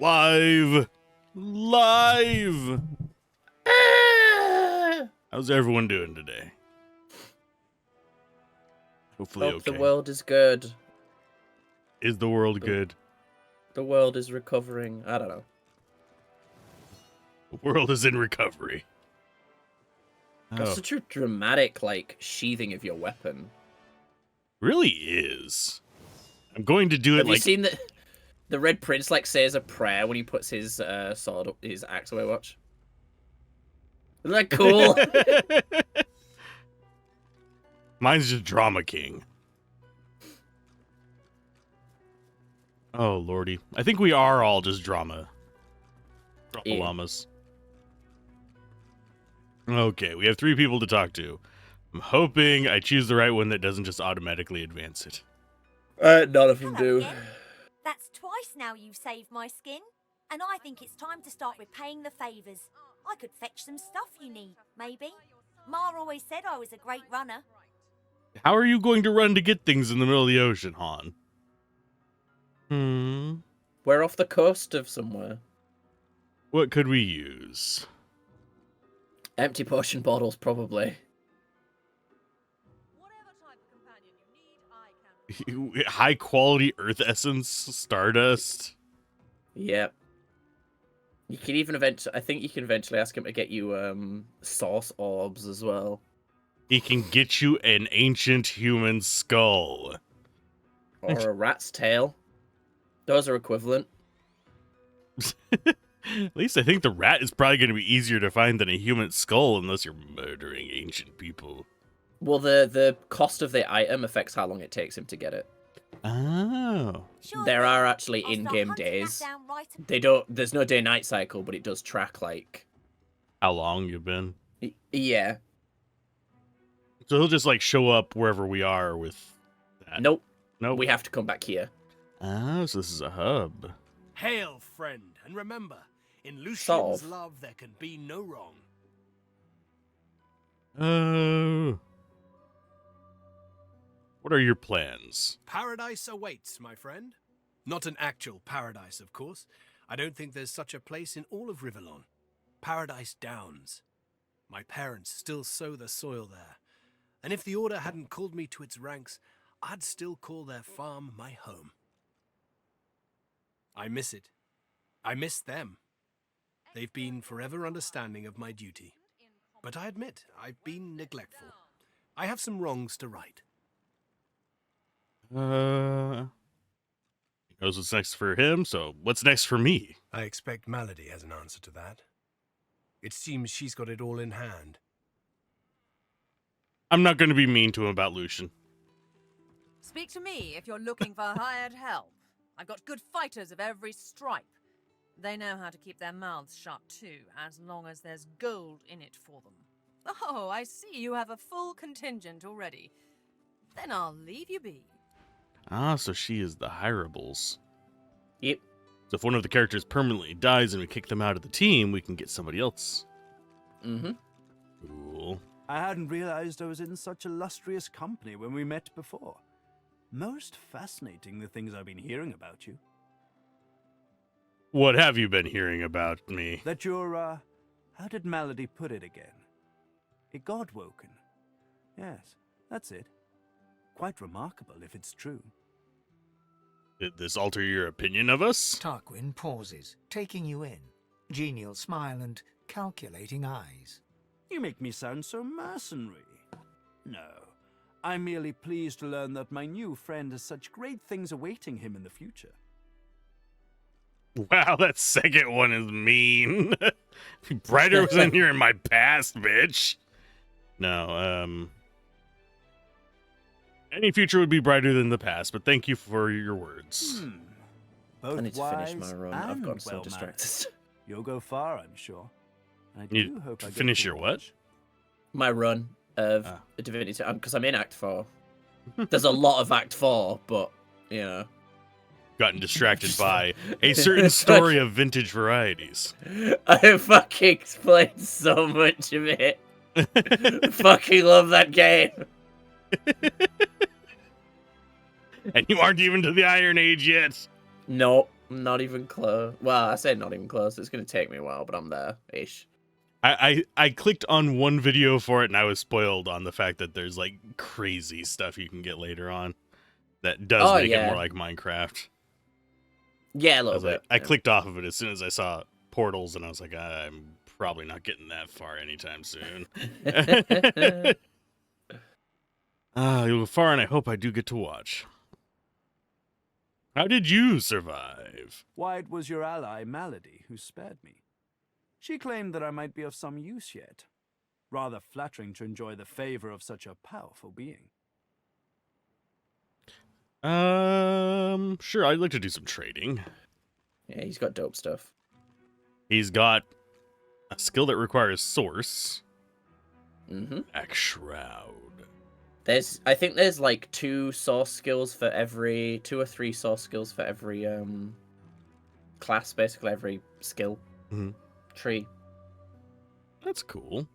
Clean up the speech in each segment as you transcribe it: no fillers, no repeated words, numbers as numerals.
Live! How's everyone doing today? Hopefully Hope okay. the world is good. Is the world good? The world is recovering. I don't know. The world is in recovery. That's Oh, such a dramatic, sheathing of your weapon. really is. I'm going to do it Have like... you seen the Red Prince, says a prayer when he puts his his axe away, watch? Isn't that cool? Mine's just Drama King. Oh, lordy. I think we are all just drama. Yeah. Llamas. Okay, we have 3 people to talk to. I'm hoping I choose the right one that doesn't just automatically advance it. None of them Hello do. again. That's twice now you've saved my skin, and I think it's time to start repaying the favours. I could fetch some stuff you need, maybe. Ma always said I was a great runner. How are you going to run to get things in the middle of the ocean, Han? We're off the coast of somewhere. What could we use? Empty potion bottles, probably. High quality earth essence, stardust. Yep. You can even I think you can eventually ask him to get you source orbs as well. He can get you an ancient human skull. Or a rat's tail. Those are equivalent. At least I think the rat is probably going to be easier to find than a human skull unless you're murdering ancient people. Well, the cost of the item affects how long it takes him to get it. Oh. Sure There thing. are actually I'll start in-game hunting that days. down right There's no day-night cycle, but it does track, How long you've been? Yeah. So he'll just, show up wherever we are with that. Nope. Nope. We have to come back here. Oh, so this is a hub. Hail, friend, and remember, in Lucian's Solve. love there can be no wrong. Oh. What are your plans? Paradise awaits, my friend. Not an actual paradise, of course. I don't think there's such a place in all of Rivellon. Paradise Downs. My parents still sow the soil there. And if the Order hadn't called me to its ranks, I'd still call their farm my home. I miss it. I miss them. They've been forever understanding of my duty. But I admit, I've been neglectful. I have some wrongs to right. He knows what's next for him, so what's next for me? I expect Malady has an answer to that. It seems she's got it all in hand. I'm not going to be mean to him about Lucian. Speak to me if you're looking for hired help. I've got good fighters of every stripe. They know how to keep their mouths shut too, as long as there's gold in it for them. Oh, I see you have a full contingent already. Then I'll leave you be. Ah, so she is the Hierables. Yep. So if one of the characters permanently dies and we kick them out of the team, we can get somebody else. Mm-hmm. Cool. I hadn't realized I was in such illustrious company when we met before. Most fascinating, the things I've been hearing about you. What have you been hearing about me? That you're, how did Malady put it again? A god-woken. Yes, that's it. Quite remarkable if it's true. Did this alter your opinion of us? Tarquin pauses, taking you in. Genial smile and calculating eyes. You make me sound so mercenary. No, I'm merely pleased to learn that my new friend has such great things awaiting him in the future. Wow, that second one is mean. Brighter was in here in my past, bitch. No, any future would be brighter than the past, but thank you for your words. Both I need to wise finish my run. I've and gotten so well-mannered. distracted. You'll go far, I'm sure. I You do hope I get finish to your what? watch. My run of Divinity, because I'm in Act 4. There's a lot of Act 4, but, Gotten distracted by a certain story of vintage varieties. I fucking explained so much of it. Fucking love that game. And you aren't even to the Iron Age yet. No, Not even close. Well, I said not even close. It's going to take me a while, but I'm there-ish. I clicked on one video for it and I was spoiled on the fact that there's like crazy stuff you can get later on that does make it more like Minecraft. Yeah, a little bit. I clicked off of it as soon as I saw portals and I was like, I'm probably not getting that far anytime soon. You'll go far and I hope I do get to watch. How did you survive? Why, it was your ally, Malady, who spared me. She claimed that I might be of some use yet. Rather flattering to enjoy the favor of such a powerful being. Sure, I'd like to do some trading. Yeah, he's got dope stuff. He's got a skill that requires source. Mm-hmm. Axe Shroud. I think there's like 2 source skills for every 2 or 3 source skills for every class, basically every skill tree. That's cool.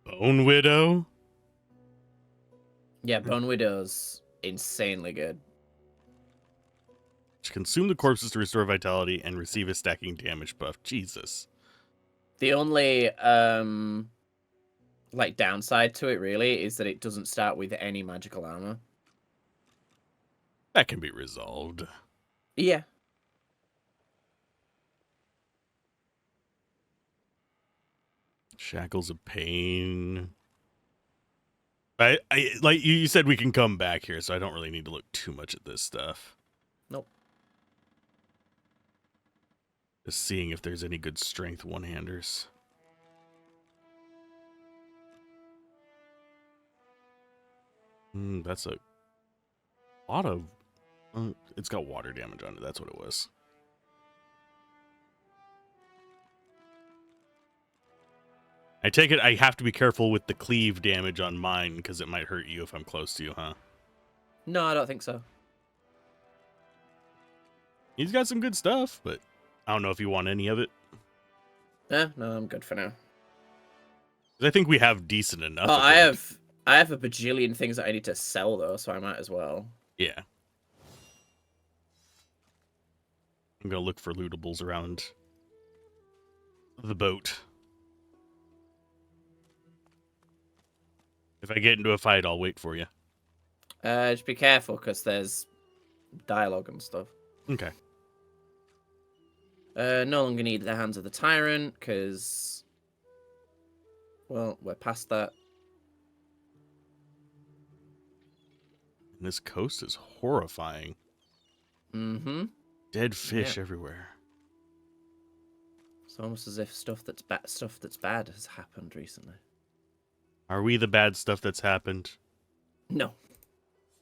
Bone Widow. Yeah, Bone Widow's insanely good. Consume the corpses to restore vitality and receive a stacking damage buff. Jesus. The only like downside to it really is that it doesn't start with any magical armor. That can be resolved. Yeah. Shackles of Pain. I like you said we can come back here, so I don't really need to look too much at this stuff. Nope. Just seeing if there's any good strength one-handers. That's a lot of... it's got water damage on it. That's what it was. I take it I have to be careful with the cleave damage on mine because it might hurt you if I'm close to you, huh? No, I don't think so. He's got some good stuff, but I don't know if you want any of it. No, I'm good for now. 'Cause I think we have decent enough. Oh, I have a bajillion things that I need to sell though, so I might as well. Yeah. I'm gonna look for lootables around the boat. If I get into a fight, I'll wait for you. Just be careful, because there's dialogue and stuff. Okay. No longer need the Hands of the Tyrant, because... well, we're past that. And this coast is horrifying. Mm-hmm. Dead fish everywhere. It's almost as if stuff that's bad has happened recently. Are we the bad stuff that's happened? No.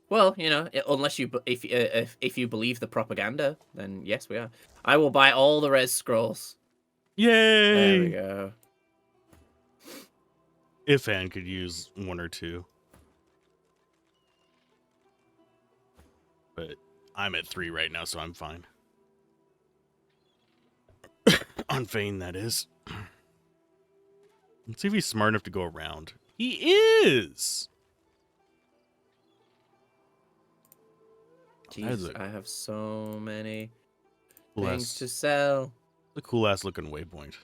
Well, you know, unless if you believe the propaganda, then yes, we are. I will buy all the res scrolls. Yay! There we go. If Anne could use 1 or 2. But I'm at 3 right now, so I'm fine. On Fane, that is. Let's see if he's smart enough to go around. He is! Jeez, I have so many Cool things to sell. The cool-ass looking waypoint.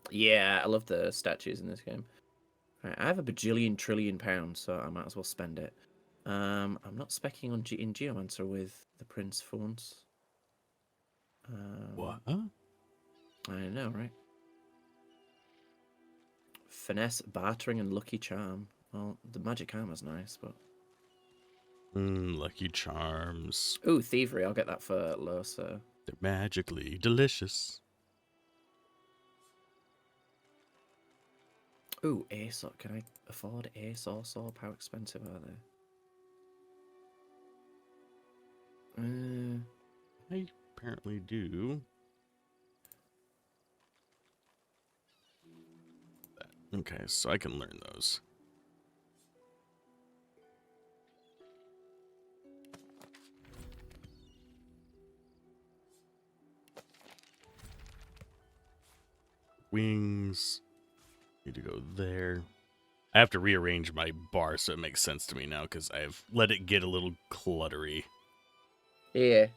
Yeah, I love the statues in this game. Right, I have a bajillion trillion pounds, so I might as well spend it. I'm not specking on in Geomancer with the Prince for once. What? I know, right? Finesse, bartering, and lucky charm. Well, the magic armor's nice, but... Lucky charms. ooh, thievery. I'll get that for low, so... they're magically delicious. ooh, ASOS. Can I afford ASOS orb? How expensive are they? I apparently do. Okay, so I can learn those. Wings. Need to go there. I have to rearrange my bar so it makes sense to me now because I've let it get a little cluttery. Yeah.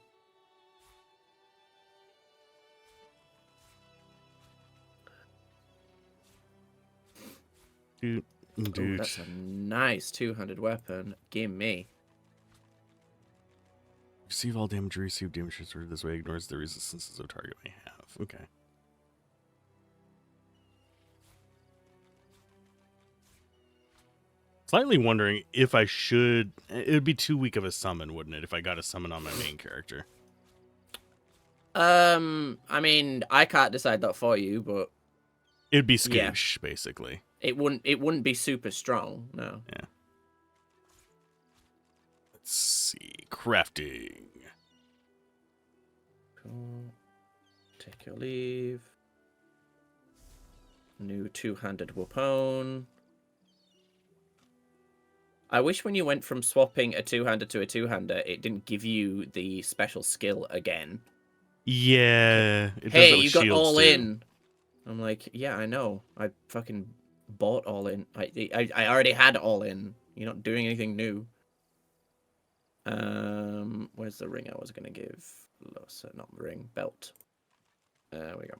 Dude. Ooh, that's a nice two-handed weapon. Give me. Receive all damage. Receive damage transferred this way. Ignores the resistances of target may have. Okay. Slightly wondering if I should. It would be too weak of a summon, wouldn't it? If I got a summon on my main character. I mean, I can't decide that for you, but it'd be skoosh, basically. It wouldn't be super strong, no. Yeah. Let's see. Crafting. Cool. Take your leave. New two-handed weapon. I wish when you went from swapping a two-hander to a two-hander, it didn't give you the special skill again. Yeah. Hey, you got all in. I'm like, yeah, I know. I fucking bought all in. I already had all in. You're not doing anything new. Where's the ring I was gonna give? Not ring, belt. There we go.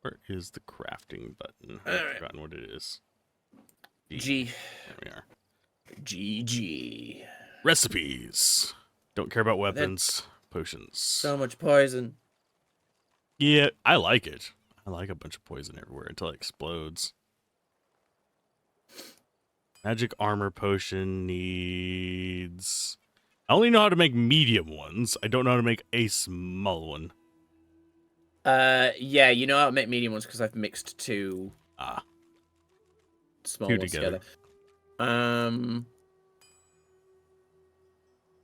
Where is the crafting button? I've forgotten what it is. G. There we are. GG. Recipes. Don't care about weapons. Potions. So much poison. Yeah, I like it. I like a bunch of poison everywhere until it explodes. Magic armor potion needs... I only know how to make medium ones. I don't know how to make a small one. Yeah, you know how to make medium ones because I've mixed two small ones together.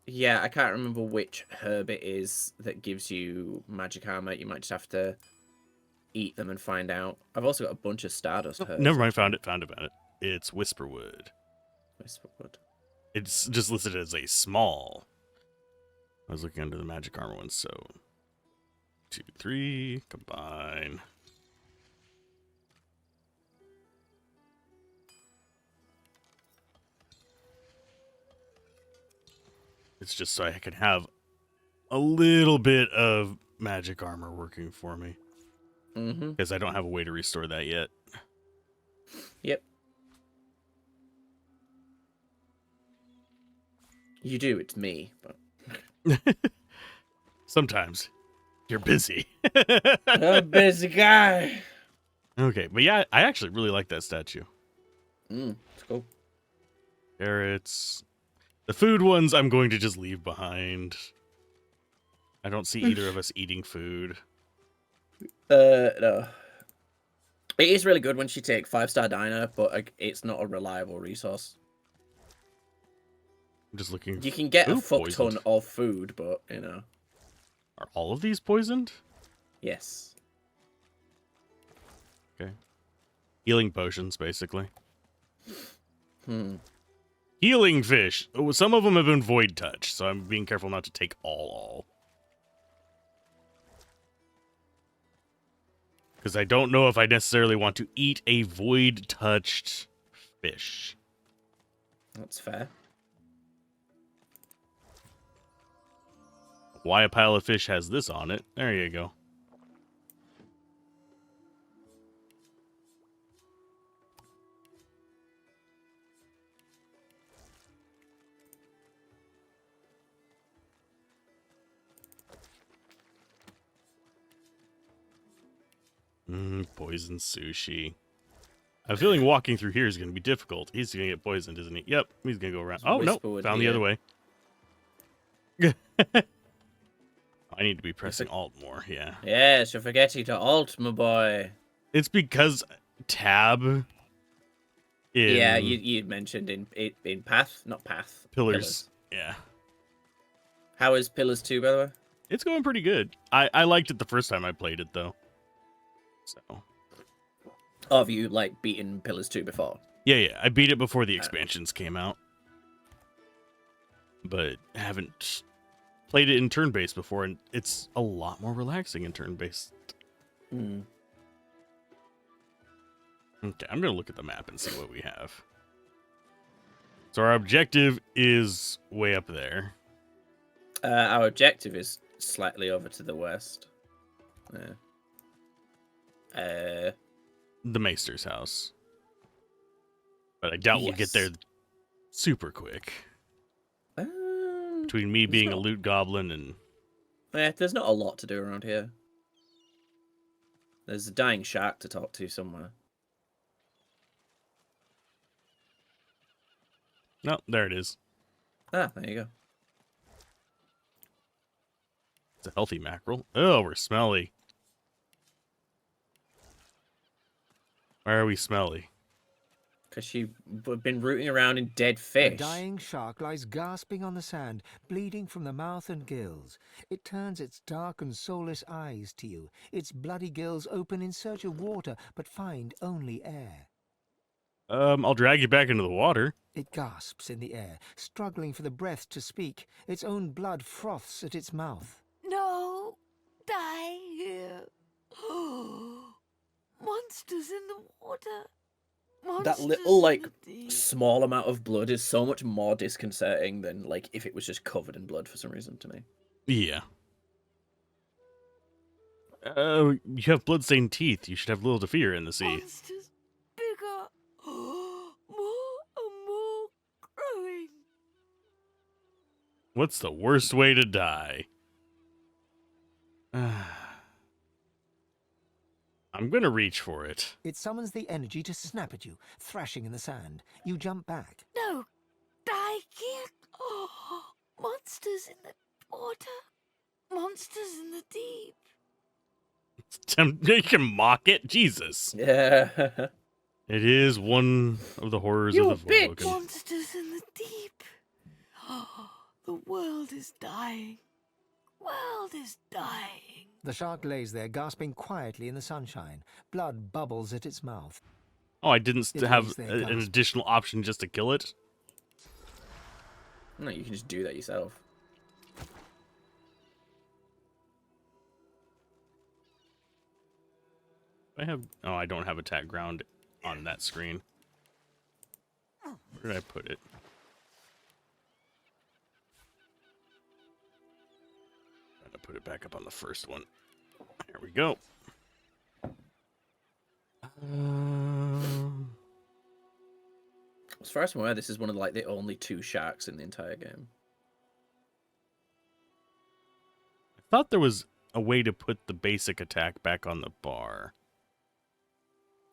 Yeah, I can't remember which herb it is that gives you magic armor. You might just have to eat them and find out. I've also got a bunch of Stardust herbs. Never mind, found it. It's Whisperwood. Whisperwood. It's just listed as a small. I was looking under the magic armor ones, so 2, 3, combine. It's just so I can have a little bit of magic armor working for me. Because I don't have a way to restore that yet. Yep. You do, it's me. But... Sometimes. You're busy. I'm a busy guy. Okay, but yeah, I actually really like that statue. It's cool. Carrots. The food ones I'm going to just leave behind. I don't see either of us eating food. No. It is really good once you take 5-star diner, but it's not a reliable resource. I'm just looking. You can get a fuck poisoned. ton of food, but, you know. Are all of these poisoned? Yes. Okay. Healing potions, basically. Hmm. Healing fish. Oh, some of them have been void touch, so I'm being careful not to take all. Because I don't know if I necessarily want to eat a void touched fish. That's fair. Why a pile of fish has this on it? There you go. Poison sushi. I have a feeling walking through here is going to be difficult. He's going to get poisoned, isn't he? Yep, he's going to go around. Oh, no, found the other way. I need to be pressing Alt more, yeah. Yes, you're forgetting to Alt, my boy. It's because tab... Yeah, you mentioned in Path, not Path. Pillars. Yeah. How is Pillars 2, by the way? It's going pretty good. I liked it the first time I played it, though. So. Have you, like, beaten Pillars 2 before? Yeah. I beat it before the expansions came out. But haven't played it in turn-based before, and it's a lot more relaxing in turn-based. Hmm. Okay, I'm going to look at the map and see what we have. So our objective is way up there. Our objective is slightly over to the west. The Maester's house. But I doubt we'll get there super quick. Between me being a loot goblin and... there's not a lot to do around here. There's a dying shark to talk to somewhere. No, there it is. Ah, there you go. It's a healthy mackerel. Oh, we're smelly. Why are we smelly? Because you've been rooting around in dead fish. A dying shark lies gasping on the sand, bleeding from the mouth and gills. It turns its dark and soulless eyes to you. Its bloody gills open in search of water, but find only air. I'll drag you back into the water. It gasps in the air, struggling for the breath to speak. Its own blood froths at its mouth. No, die here. Monsters in the water. That little, like, small amount of blood is so much more disconcerting than, like, if it was just covered in blood for some reason to me. Yeah. You have bloodstained teeth. You should have little to fear in the sea. Monsters bigger. More and more growing. What's the worst way to die? I'm gonna reach for it. It summons the energy to snap at you, thrashing in the sand. You jump back. No, die here. Monsters in the water. Monsters in the deep. You can mock it? Jesus. Yeah. It is one of the horrors You of the bitch! Void. Monsters in the deep. The world is dying. World is dying. The shark lays there, gasping quietly in the sunshine. Blood bubbles at its mouth. Oh, I didn't It have lays there, an gasping. additional option just to kill it? No, you can just do that yourself. Oh, I don't have attack ground on that screen. Where did I put it? Gotta put it back up on the first one. There we go. As far as I'm aware, this is one of like the only 2 sharks in the entire game. I thought there was a way to put the basic attack back on the bar.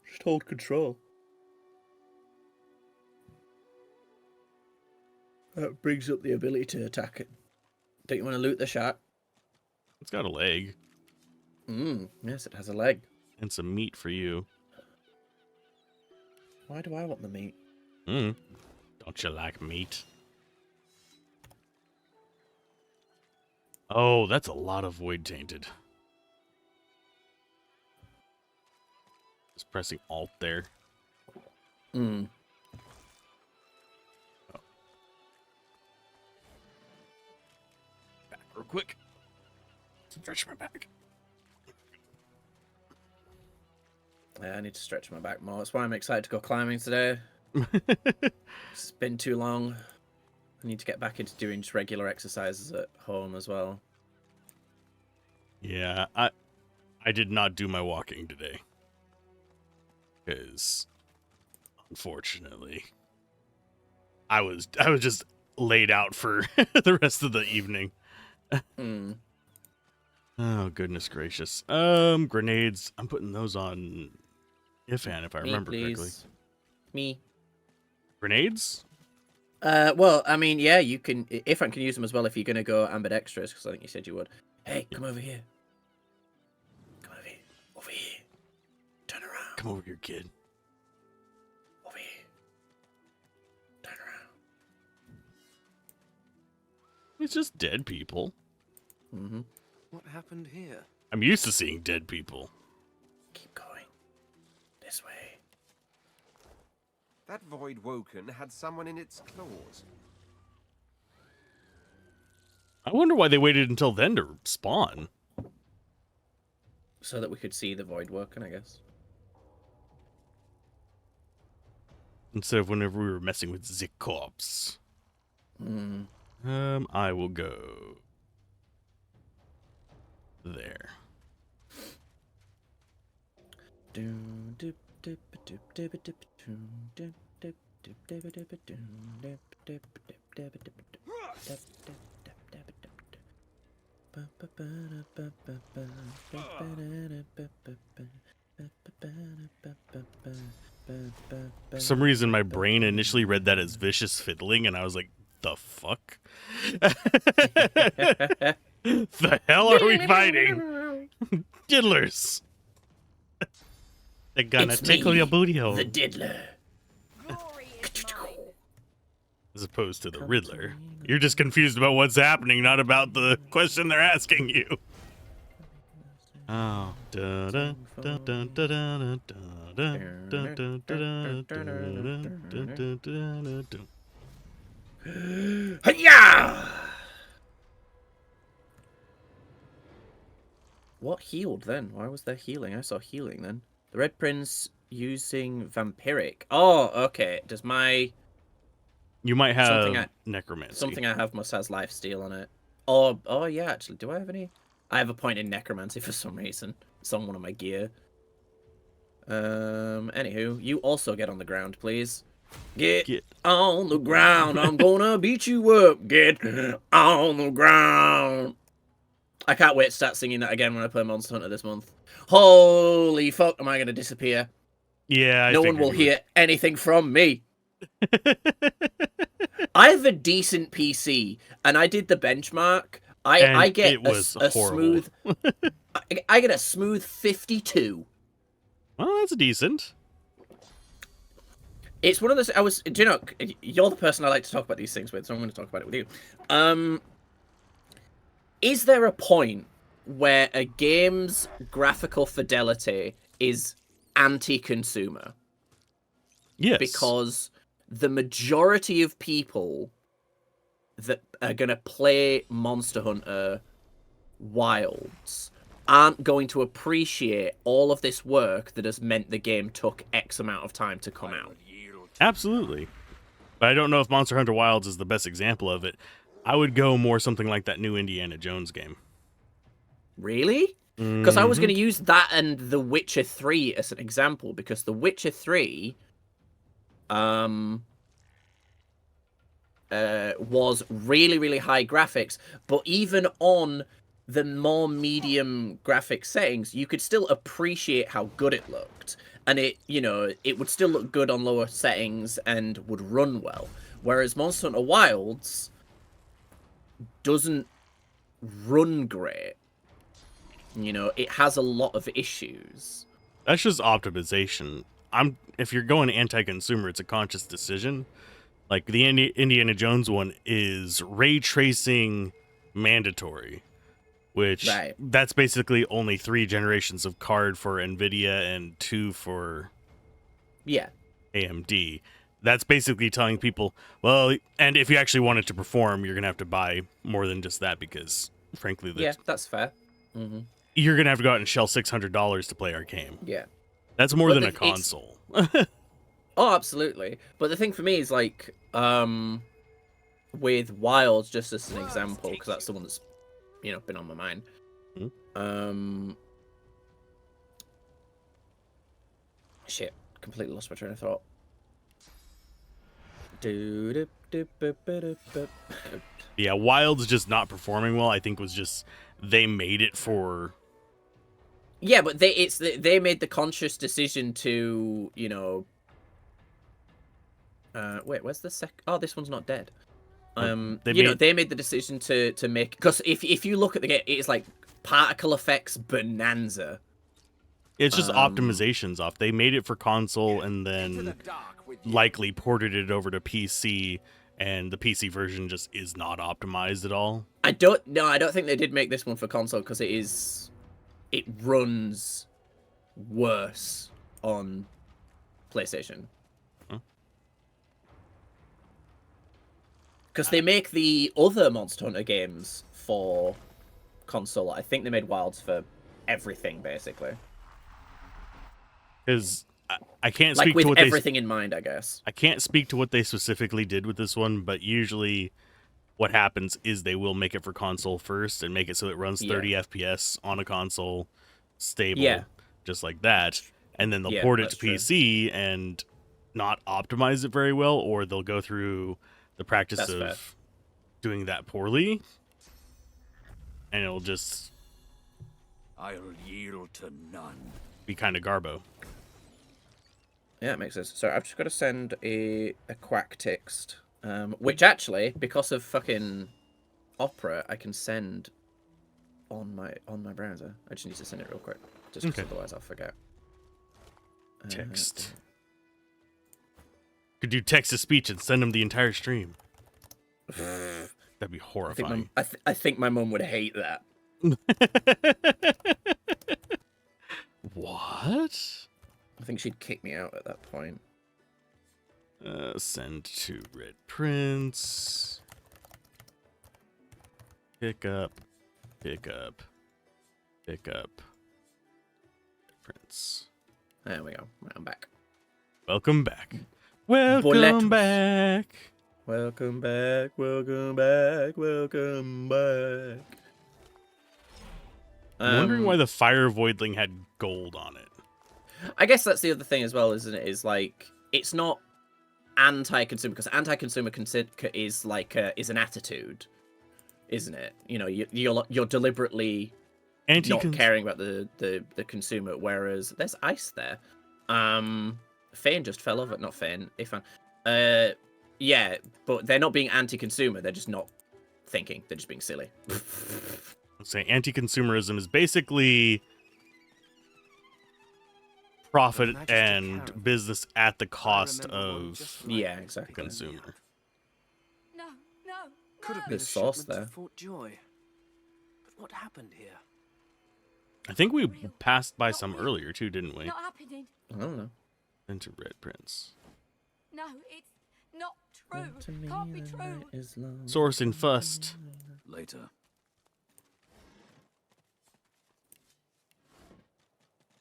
Just hold control. That brings up the ability to attack it. Don't you want to loot the shark? It's got a leg. Yes, it has a leg. And some meat for you. Why do I want the meat? Don't you like meat? Oh, that's a lot of void tainted. Just pressing Alt there. Mm. Oh. Back real quick. Stretch my back. Yeah, I need to stretch my back more. That's why I'm excited to go climbing today. It's been too long. I need to get back into doing just regular exercises at home as well. Yeah, I did not do my walking today. Because, unfortunately, I was just laid out for the rest of the evening. Oh, goodness gracious. Grenades. I'm putting those on Ifan, if I remember correctly. Me. Grenades? Well, I mean, yeah, you can. Ifan can use them as well if you're gonna go ambidextrous, because I think you said you would. Hey, come over here. Come over here. Over here. Turn around. Come over here, kid. Over here. Turn around. It's just dead people. Mm-hmm. What happened here? I'm used to seeing dead people. Keep going. This way. That void woken had someone in its claws. I wonder why they waited until then to spawn. So that we could see the void working, I guess. Instead of whenever we were messing with the corpse. I will go there. For some reason, my brain initially read that as vicious fiddling, and I was like, the fuck? The hell are we fighting? Diddlers! They're gonna tickle your booty hole. The diddler. As opposed to the Riddler. You're just confused about what's happening, not about the question they're asking you. Oh. Da da da da da da da da da da da da. Hiya! What healed then? Why was there healing? I saw healing then. The Red Prince using vampiric. Oh, okay. Does my... You might have necromancy. Something I have must has lifesteal on it. Oh yeah, actually. Do I have any? I have a point in necromancy for some reason. It's on one of my gear. Anywho, you also get on the ground, please. Get on the ground. I'm gonna beat you up. Get on the ground. I can't wait to start singing that again when I play Monster Hunter this month. Holy fuck, am I gonna disappear? Yeah, no one will hear anything from me. I have a decent PC, and I did the benchmark. I get a smooth. I get a smooth 52. Well, that's decent. It's one of those. Do you know? You're the person I like to talk about these things with, so I'm going to talk about it with you. Is there a point where a game's graphical fidelity is anti-consumer? Yes. Because the majority of people that are going to play Monster Hunter Wilds aren't going to appreciate all of this work that has meant the game took X amount of time to come out. Absolutely. But I don't know if Monster Hunter Wilds is the best example of it. I would go more something like that new Indiana Jones game. Really? Because I was going to use that and The Witcher 3 as an example, because The Witcher 3 was really, really high graphics, but even on the more medium graphic settings, you could still appreciate how good it looked. And it would still look good on lower settings and would run well. Whereas Monster Hunter Wilds doesn't run great. It has a lot of issues. That's just optimization. If you're going anti-consumer, it's a conscious decision. Like the Indiana Jones one is ray tracing mandatory, which that's basically only 3 generations of card for NVIDIA and 2 for AMD. That's basically telling people, well, and if you actually want it to perform, you're going to have to buy more than just that because, frankly, that's fair. Mm-hmm. You're going to have to go out and shell $600 to play our game. Yeah. That's more than a console. Oh, absolutely. But the thing for me is, like, with Wilds, just as an example, because that's the one that's, been on my mind. Shit. Completely lost my train of thought. Yeah, Wilds just not performing well, I think, was just, they made it for... Yeah, but they made the conscious decision to, wait, where's the sec? Oh, this one's not dead. They made the decision to make, because if you look at the game, it's like particle effects bonanza. It's just optimizations off. They made it for console and then likely ported it over to PC, and the PC version just is not optimized at all. I don't think they did make this one for console because it runs worse on PlayStation. Because they make the other Monster Hunter games for console. I think they made Wilds for everything, basically. Because I can't speak with to what everything in mind, I guess. I can't speak to what they specifically did with this one, but usually what happens is they will make it for console first and make it so it runs 30 FPS on a console, stable, just like that. And then they'll port it to PC, and not optimize it very well, or they'll go through the practice That's of fair. doing that poorly, and it'll just I'll yield to none. be kind of garbo. Yeah, it makes sense. So I've just got to send a quack text, which actually, because of fucking Opera, I can send on my browser. I just need to send it real quick, just because Okay. otherwise I'll forget. Text. Could do text to speech and send them the entire stream. That'd be horrifying. I think my mum would hate that. What? I think she'd kick me out at that point. Send to Red Prince. Pick up. Pick up. Pick up. Prince. There we go. Right, I'm back. Welcome back. Welcome Boletos. back. Welcome back. Welcome back. Welcome back. I'm wondering why the Fire Voidling had gold on it. I guess that's the other thing as well, isn't it? Is like it's not anti-consumer, because anti-consumer is like is an attitude, isn't it? You know, you're deliberately not caring about the consumer. Whereas there's ice there. Fane just fell over. Not Fane. Ifan. Yeah, but they're not being anti-consumer. They're just not thinking. They're just being silly. Say anti-consumerism is basically profit and business at the cost of Yeah, exactly. consumer. No, no, Could have no. been There's a sauce shipment there. to Fort Joy. But what happened here? I think we passed by some earlier too, didn't we? Not happening. I don't know. Into Red Prince. No, it's not true. Can't be true. Source in first. Later.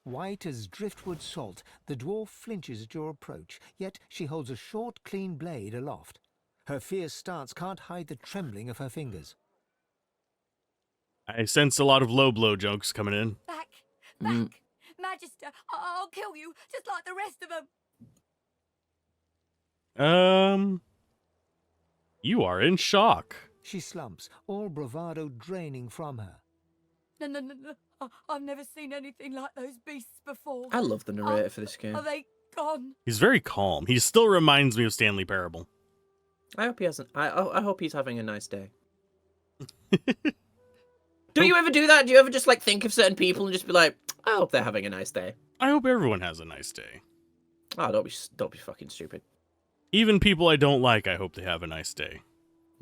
White as driftwood salt, the dwarf flinches at your approach, yet she holds a short, clean blade aloft. Her fierce stance can't hide the trembling of her fingers. I sense a lot of low blow jokes coming in. Back, back. Magister, I'll kill you, just like the rest of them. You are in shock. She slumps, all bravado draining from her. No, no, no, no. I've never seen anything like those beasts before. I love the narrator for this game. Are they gone? He's very calm. He still reminds me of Stanley Parable. I hope he hasn't. I hope he's having a nice day. Do you ever do that? Do you ever just like think of certain people and just be like, I hope they're having a nice day? I hope everyone has a nice day. Oh, don't be fucking stupid. Even people I don't like, I hope they have a nice day.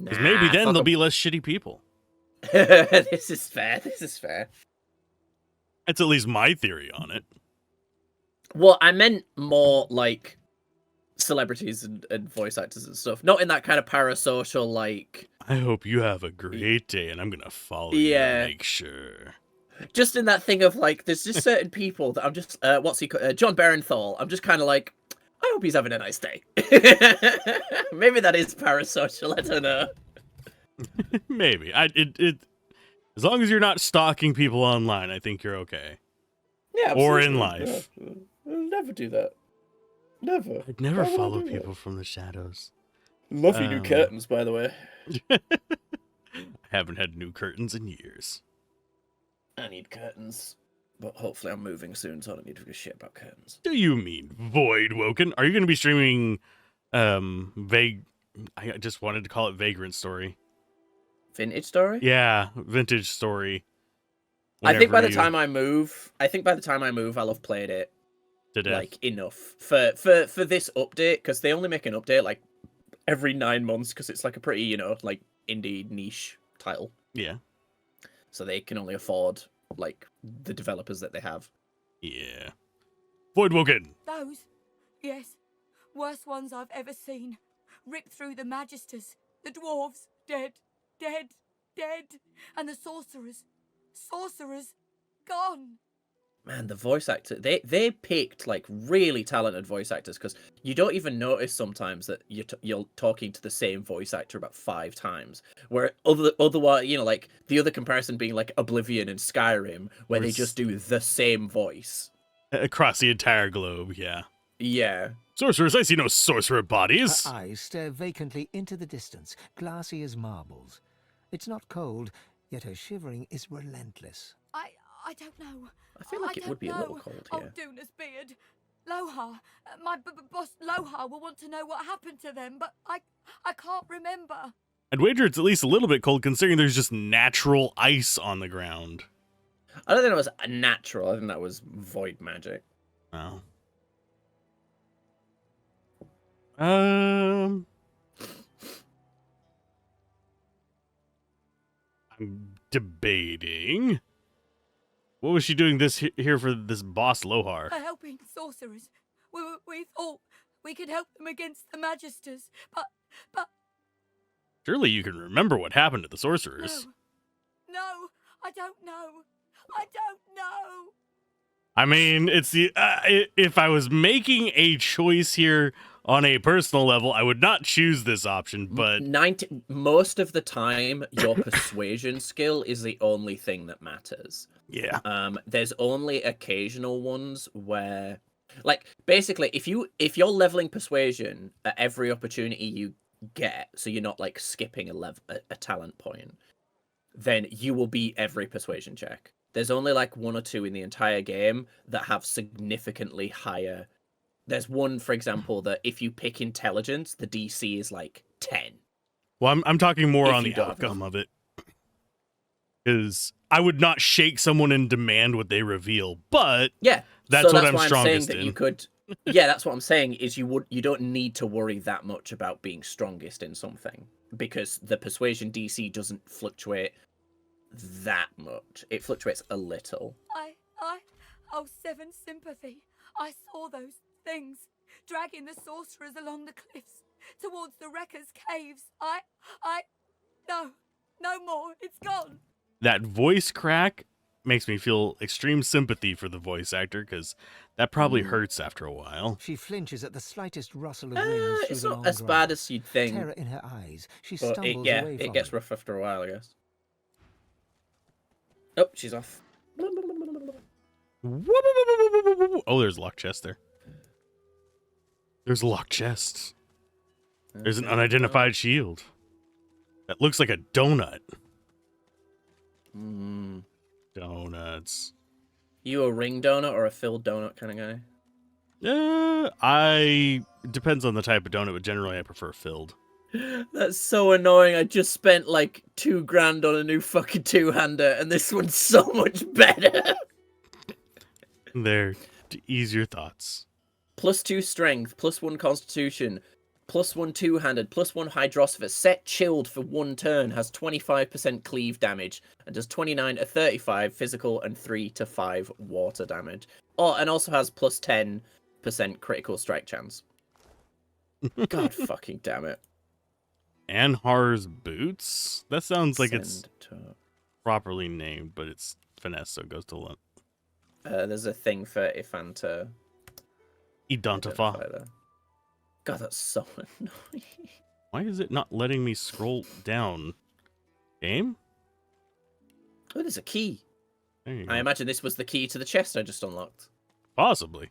Because Nah, maybe then fuck there'll 'em. be less shitty people. This is fair. This is fair. That's at least my theory on it. Well, I meant more like celebrities and voice actors and stuff. Not in that kind of parasocial, like... I hope you have a great day, and I'm gonna follow you Yeah. to make sure. Just in that thing of, like, there's just certain people that I'm just... John Barenthal. I'm just kind of like, I hope he's having a nice day. Maybe that is parasocial. I don't know. Maybe. As long as you're not stalking people online, I think you're okay. Yeah, Or absolutely. in life. Yeah. I'll never do that. Never. I'd never Why would I follow do that? people from the shadows. Lovely new curtains, by the way. I haven't had new curtains in years. I need curtains. But hopefully I'm moving soon, so I don't need to give a shit about curtains. Do you mean Void Woken? Are you going to be streaming I just wanted to call it Vagrant Story. Vintage story? Yeah, Vintage Story. I think by the Whenever time I move, I'll have played it to death. like enough for this update, because they only make an update like every 9 months, because it's like a pretty, you know, like indie niche title. Yeah. So they can only afford like the developers that they have. Yeah. Void Woken. Those, yes, worst ones I've ever seen. Ripped through the magisters, the dwarves, dead, dead, dead, and the sorcerers, gone. Man, the voice actor, they picked like really talented voice actors, because you don't even notice sometimes that you're talking to the same voice actor about 5 times. Where otherwise, you know, like the other comparison being like Oblivion and Skyrim, where they just do the same voice. Across the entire globe, yeah. Yeah. Sorcerers, I see no sorcerer Her bodies. eyes stare vacantly into the distance, glassy as marbles. It's not cold, yet her shivering is relentless. I don't know. I feel like it would be a little cold Oh, here. Duna's beard. Lohar. My boss Lohar will want to know what happened to them, but I can't remember. I'd wager it's at least a little bit cold considering there's just natural ice on the ground. I don't think it was natural. I think that was void magic. Oh. I'm debating. What was she doing here for this boss Lohar? Helping sorcerers. We thought we could help them against the Magisters, but Surely you can remember what happened to the sorcerers. no, I don't know. I don't know. I mean, it's the if I was making a choice here on a personal level, I would not choose this option, but most of the time, your persuasion skill is the only thing that matters. yeah. There's only occasional ones where, like, basically, if you're leveling persuasion at every opportunity you get, so you're not like skipping a talent point, then you will beat every persuasion check. There's only like one or two in the entire game that have significantly higher. There's one, for example, that if you pick intelligence, the DC is like 10. Well, I'm talking more If on you the don't. outcome of it. Because I would not shake someone and demand what they reveal, but Yeah, that's so what that's I'm why strongest saying that in. you could. Yeah, that's what I'm saying is you don't need to worry that much about being strongest in something because the persuasion DC doesn't fluctuate that much. It fluctuates a little. Oh, Seven sympathy. I saw those things dragging the sorcerers along the cliffs towards the wreckers' caves. No more. It's gone. That voice crack makes me feel extreme sympathy for the voice actor because that probably hurts after a while. She flinches at the slightest rustle of wind through It's the not long as bad grass. as you'd think, Terror in her eyes, she but stumbles it away from gets it. rough after a while, I guess. Oh, she's off. Oh, there's a locked chest there. There's a locked chest. There's an unidentified shield. That looks like a donut. Donuts. You a ring donut or a filled donut kind of guy? Depends on the type of donut, but generally I prefer filled. That's so annoying. I just spent like $2,000 on a new fucking two-hander, and this one's so much better. There, to ease your thoughts. +2 strength, +1 constitution, +1 two-handed, +1 hydrosophus. Set chilled for 1 turn, has 25% cleave damage, and does 29 to 35 physical and 3 to 5 water damage. Oh, and also has +10% critical strike chance. God fucking damn it. Anhar's boots? That sounds like it's Send to- properly named, but it's finesse, so it goes to lump. there's a thing for Ifan to Identify. identify there. God, that's so annoying. Why is it not letting me scroll down? Game? Oh, there's a key. There you I go. imagine this was the key to the chest I just unlocked. Possibly.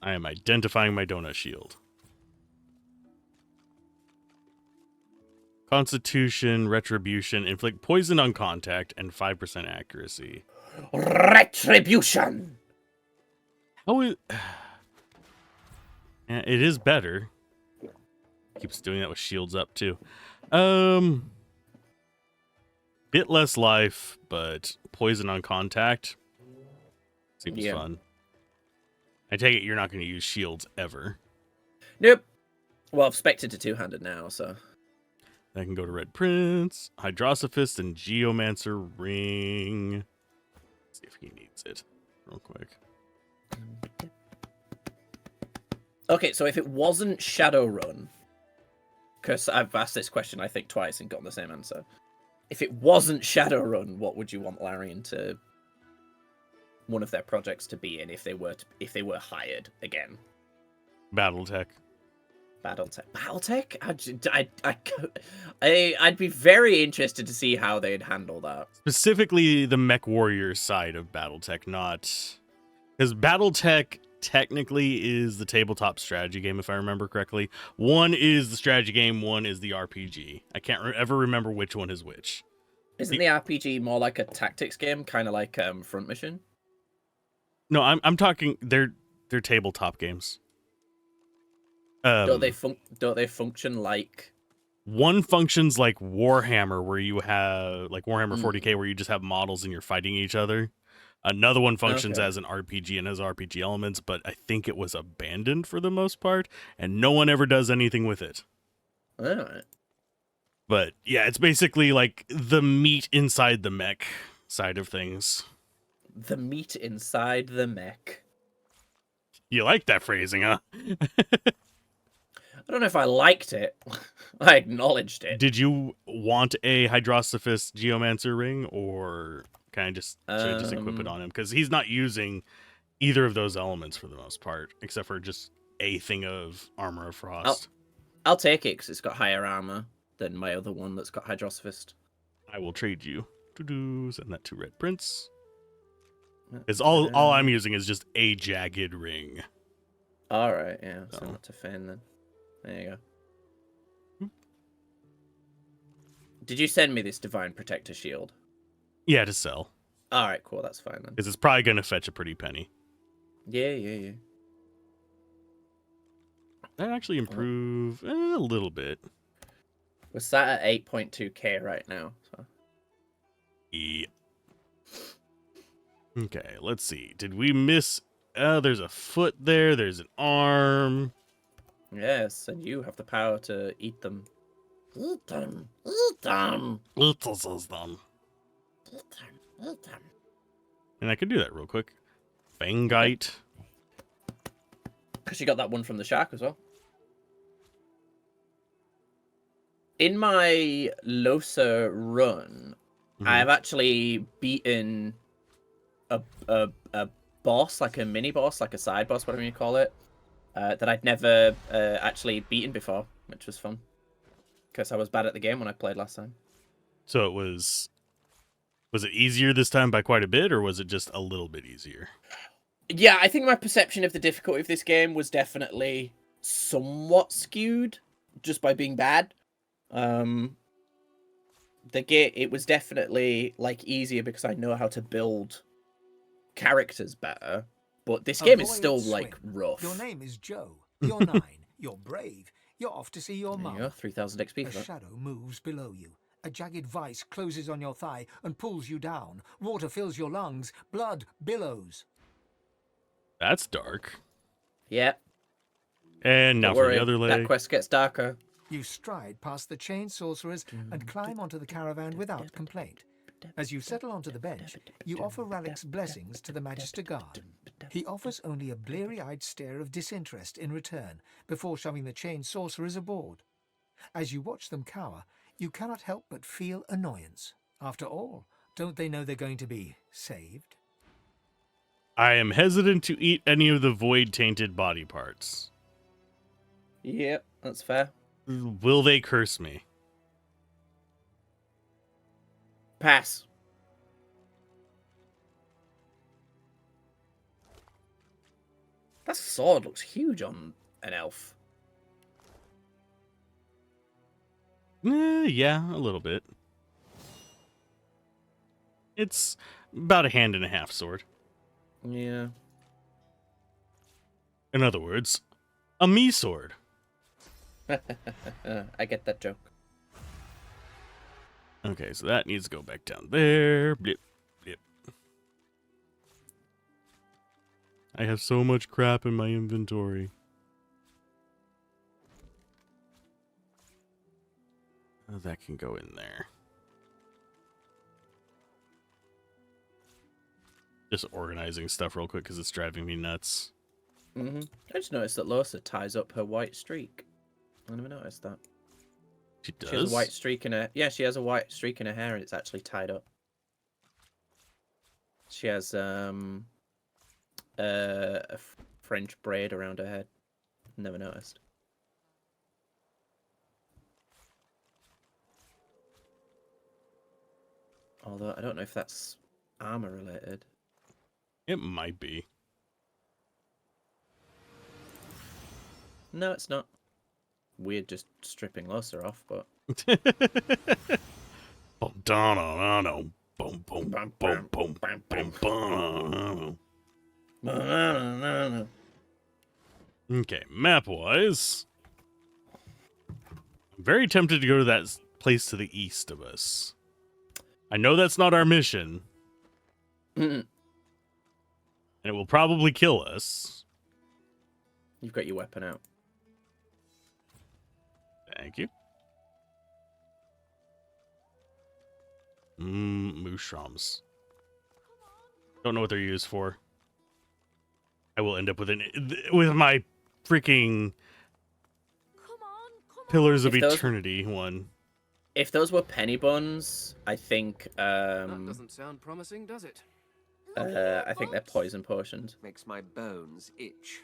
I am identifying my donut shield. Constitution, Retribution, inflict poison on contact, and 5% accuracy. Retribution! How is... Yeah, it is better. Keeps doing that with shields up, too. Bit less life, but poison on contact seems fun. I take it you're not going to use shields ever. Nope. Well, I've expected to two-handed now, so... I can go to Red Prince, Hydrosophist, and Geomancer Ring. Let's see if he needs it real quick. Okay, so if it wasn't Shadowrun, because I've asked this question, I think, twice and gotten the same answer. If it wasn't Shadowrun, what would you want Larian to... one of their projects to be in if they were hired again? Battletech. Battletech? I'd be very interested to see how they'd handle that. Specifically the Mech Warrior side of Battletech, not Because BattleTech technically is the tabletop strategy game, if I remember correctly. One is the strategy game, one is the RPG. I can't ever remember which one is which. Isn't the RPG more like a tactics game, kind of like Front Mission? No, I'm talking. They're tabletop games. Don't they function like? One functions like Warhammer, where you have like Warhammer 40k, where you just have models and you're fighting each other. Another one functions as an RPG and has RPG elements, but I think it was abandoned for the most part, and no one ever does anything with it. All right. But yeah, it's basically like the meat inside the mech side of things. The meat inside the mech. You like that phrasing, huh? I don't know if I liked it. I acknowledged it. Did you want a Hydrosophist Geomancer ring, or can I just should I just equip it on him? Because he's not using either of those elements for the most part, except for just a thing of Armor of Frost. I'll take it because it's got higher armor than my other one that's got Hydrosophist. I will trade you. Send that to Red Prince. Is all I'm using is just a jagged ring. All right, yeah. So not to Fane then. There you go. Did you send me this Divine Protector shield? Yeah, to sell. All right, cool. That's fine then. Because it's probably going to fetch a pretty penny. Yeah. That actually improve a little bit. We're sat at 8.2k right now. So. Yeah. Okay, let's see. Did we miss... there's a foot there. There's an arm. Yes, and you have the power to eat them. Eat them. Eat them. Eat them. And I could do that real quick. Fangite. Because you got that one from the shark as well. In my Losa run, I've actually beaten a boss, like a mini boss, like a side boss, whatever you call it, that I'd never actually beaten before, which was fun. Because I was bad at the game when I played last time. So it was it easier this time by quite a bit, or was it just a little bit easier? Yeah, I think my perception of the difficulty of this game was definitely somewhat skewed just by being bad. It was definitely like easier because I know how to build characters better, but this game is still like rough. Your name is Joe. You're 9. You're brave. You're off to see your mum. There you go, 3,000 XP A for that. shadow moves below you. A jagged vice closes on your thigh and pulls you down. Water fills your lungs. Blood billows. That's dark. Yeah. And now Don't for worry, the other leg. that quest gets darker. You stride past the chained sorcerers and climb onto the caravan without complaint. As you settle onto the bench, you offer Ralik's blessings to the Magister Guard. He offers only a bleary-eyed stare of disinterest in return before shoving the chained sorcerers aboard. As you watch them cower, you cannot help but feel annoyance. After all, don't they know they're going to be saved? I am hesitant to eat any of the void-tainted body parts. Yep, that's fair. Will they curse me? Pass. That sword looks huge on an elf. Yeah, a little bit. It's about a hand and a half sword. Yeah. In other words, a me sword. I get that joke. Okay, so that needs to go back down there. Blip, blip. I have so much crap in my inventory. Oh, that can go in there. Just organizing stuff real quick because it's driving me nuts. I just noticed that Losa ties up her white streak. I never noticed that. She does? She has a white streak in her... Yeah, she has a white streak in her hair and it's actually tied up. She has French braid around her head. Never noticed. Although, I don't know if that's armor related. It might be. No, it's not. Weird just stripping Losa off, but... Okay, map-wise, I'm very tempted to go to that place to the east of us. I know that's not our mission. And it will probably kill us. You've got your weapon out. Thank you. Mushrooms. Don't know what they're used for. I will end up with my freaking Pillars of Eternity one. If those were penny buns, I think That doesn't sound promising, does it? I think they're poison potions. Makes my bones itch.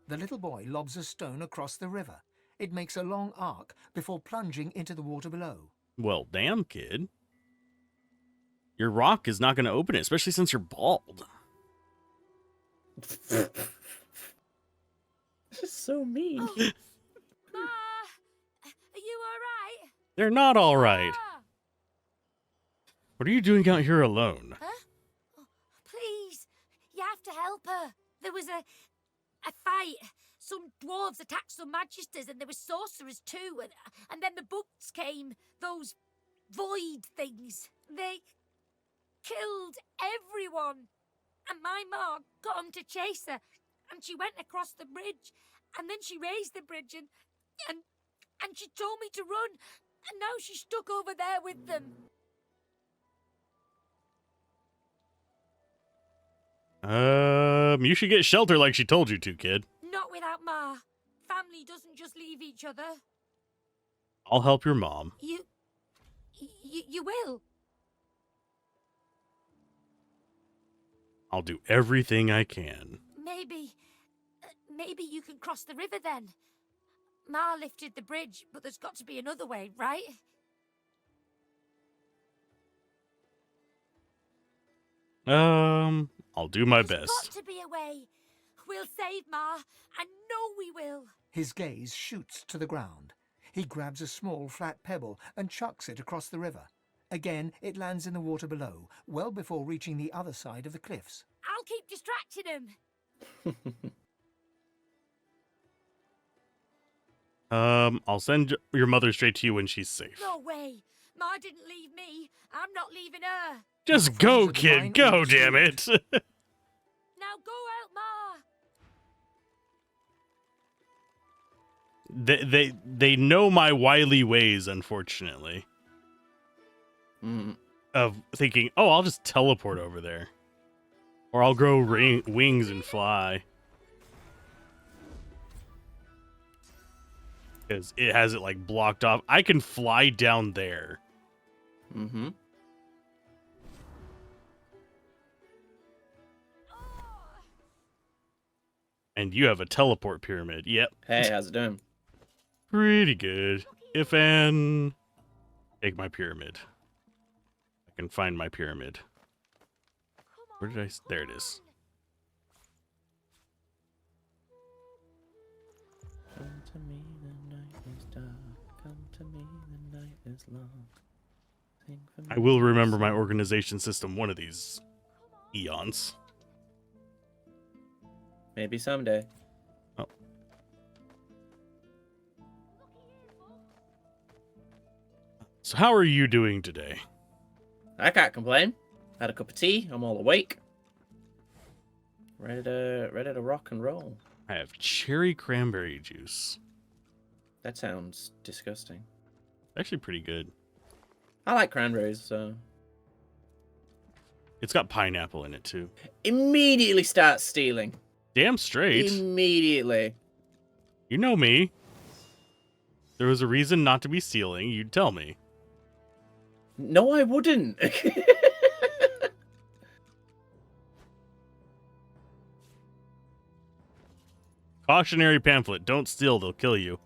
The little boy lobs a stone across the river. It makes a long arc before plunging into the water below. Well, damn, kid. Your rock is not going to open it, especially since you're bald. This is so mean. Ma, are you alright? They're not all right. What are you doing out here alone? Huh? Oh, please, you have to help her. There was a fight. Some dwarves attacked some magisters, and there were sorcerers too. And then the bugs came. Those void things. They killed everyone. And my ma got 'em to chase her, and she went across the bridge, and then she raised the bridge, and she told me to run, and now she's stuck over there with them. You should get shelter like she told you to, kid. Not without Ma. Family doesn't just leave each other. I'll help your mom. You will. I'll do everything I can. Maybe you can cross the river then. Ma lifted the bridge, but there's got to be another way, right? I'll do my There's best. got to be a way. We'll save Ma. I know we will. His gaze shoots to the ground. He grabs a small flat pebble and chucks it across the river. Again, it lands in the water below, well before reaching the other side of the cliffs. I'll keep distracting him. I'll send your mother straight to you when she's safe. No way. Ma didn't leave me. I'm not leaving her. Just go, kid. Go, damn it. Now go out, Ma. They know my wily ways, unfortunately. Of thinking, oh, I'll just teleport over there. Or I'll grow wings and fly. Because it has it, like, blocked off. I can fly down there. And you have a teleport pyramid. Yep. Hey, how's it doing? Pretty good. If and take my pyramid. I can find my pyramid. Where did I? There it is. Come to me, the night is dark. Come to me, the night is long. Sing for me. I will remember my organization system one of these eons. Maybe someday. Oh. So how are you doing today? I can't complain. Had a cup of tea. I'm all awake. Ready to rock and roll. I have cherry cranberry juice. That sounds disgusting. Actually pretty good. I like cranberries, so... It's got pineapple in it too. Immediately start stealing. Damn straight. Immediately. You know me. There was a reason not to be stealing, you'd tell me. No, I wouldn't. Cautionary pamphlet. Don't steal, they'll kill you.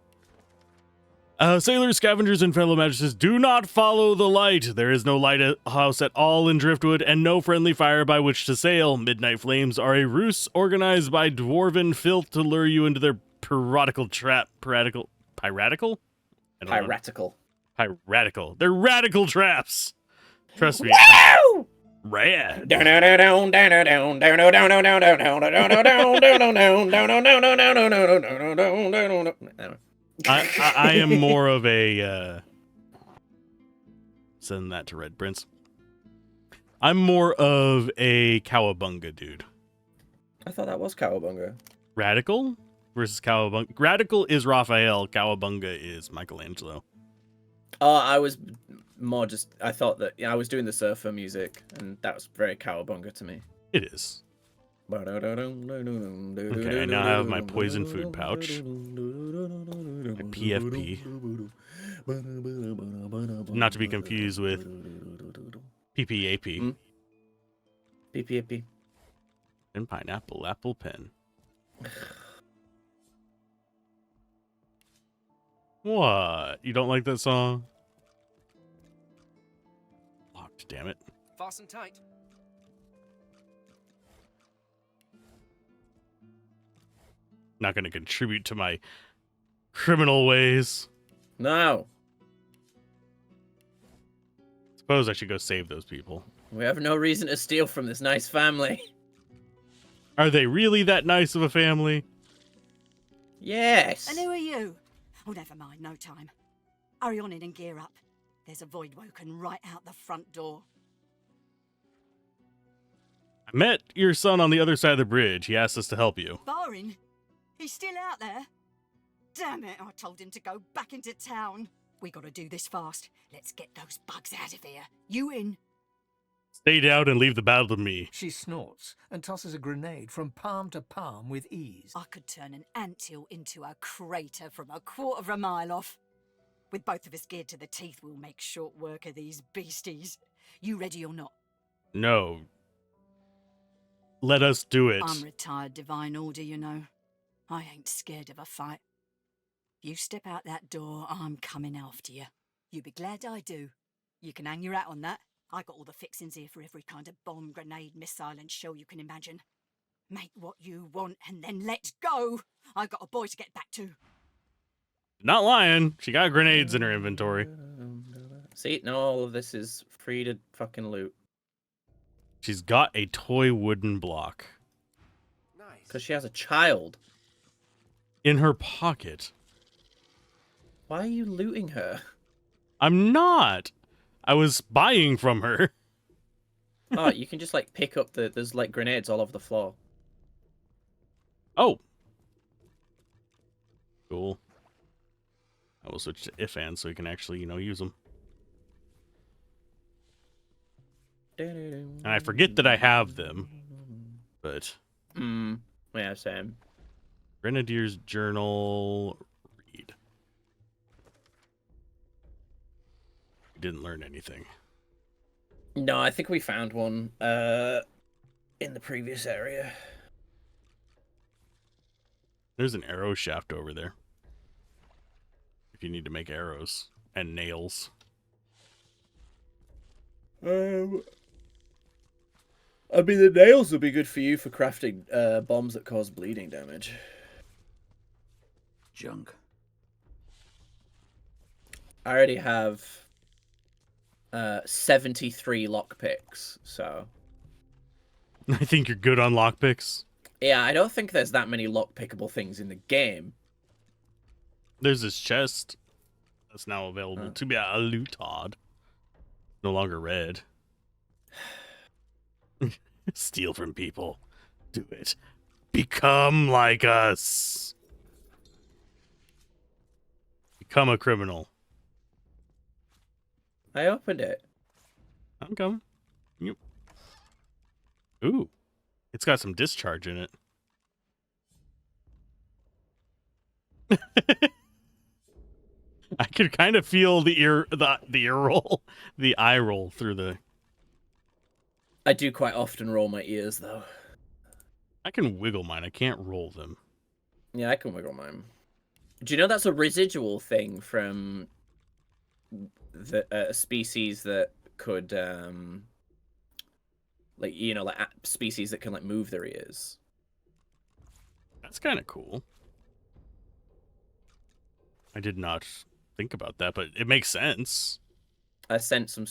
Sailors, scavengers, and fellow magisters, do not follow the light. There is no lighthouse at all in Driftwood, and no friendly fire by which to sail. Midnight flames are a ruse organized by dwarven filth to lure you into their piratical trap. Piratical? I don't know. Piratical. Piratical. They're radical traps. Trust me. Wow! Rad. I am more of a send that to Red Prince. I'm more of a cowabunga dude. I thought that was cowabunga. Radical versus cowabunga. Radical is Raphael. Cowabunga is Michelangelo. Oh, I was more just. I thought that I was doing the surfer music, and that was very cowabunga to me. It is. Okay, I now have my poison food pouch. My PFP. Not to be confused with PPAP. PPAP. And pineapple apple pen. What? You don't like that song? Locked, damn it. Fasten tight. Not going to contribute to my criminal ways. No. Suppose I should go save those people. We have no reason to steal from this nice family. Are they really that nice of a family? Yes. And who are you? Oh, never mind, no time. Hurry on in and gear up. There's a void woken right out the front door. I met your son on the other side of the bridge. He asked us to help you. Barin? He's still out there? Damn it, I told him to go back into town. We gotta do this fast. Let's get those bugs out of here. You in? Stay down and leave the battle to me. She snorts and tosses a grenade from palm to palm with ease. I could turn an anthill into a crater from a quarter of a mile off. With both of us geared to the teeth, we'll make short work of these beasties. You ready or not? No. Let us do it. I'm retired Divine Order, you know. I ain't scared of a fight. You step out that door, I'm coming after you. You be glad I do. You can hang your hat on that. I got all the fixings here for every kind of bomb, grenade, missile and shell you can imagine. Make what you want and then let's go. I got a boy to get back to. Not lying. She got grenades in her inventory. See, now all of this is free to fucking loot. She's got a toy wooden block. Nice. Because she has a child. In her pocket. Why are you looting her? I'm not. I was buying from her. Oh, you can just like pick up there's like grenades all over the floor. Oh. Cool. I will switch to Ifan so we can actually, use them. And I forget that I have them. But. Yeah, same. Grenadier's Journal. Read. We didn't learn anything. No, I think we found one in the previous area. There's an arrow shaft over there. If you need to make arrows and nails. I mean, the nails would be good for you for crafting bombs that cause bleeding damage. Junk. I already have 73 lockpicks, so... I think you're good on lockpicks. Yeah, I don't think there's that many lockpickable things in the game. There's this chest that's now available to be a lootod. No longer red. Steal from people. Do it. Become like us. Become a criminal. I opened it. I'm coming. Yep. Ooh. It's got some discharge in it. I could kind of feel the ear roll, the eye roll through the. I do quite often roll my ears, though. I can wiggle mine. I can't roll them. Yeah, I can wiggle mine. Do you know that's a residual thing from the species that could, like species that can like move their ears? That's kind of cool. I did not think about that, but it makes sense. I sent some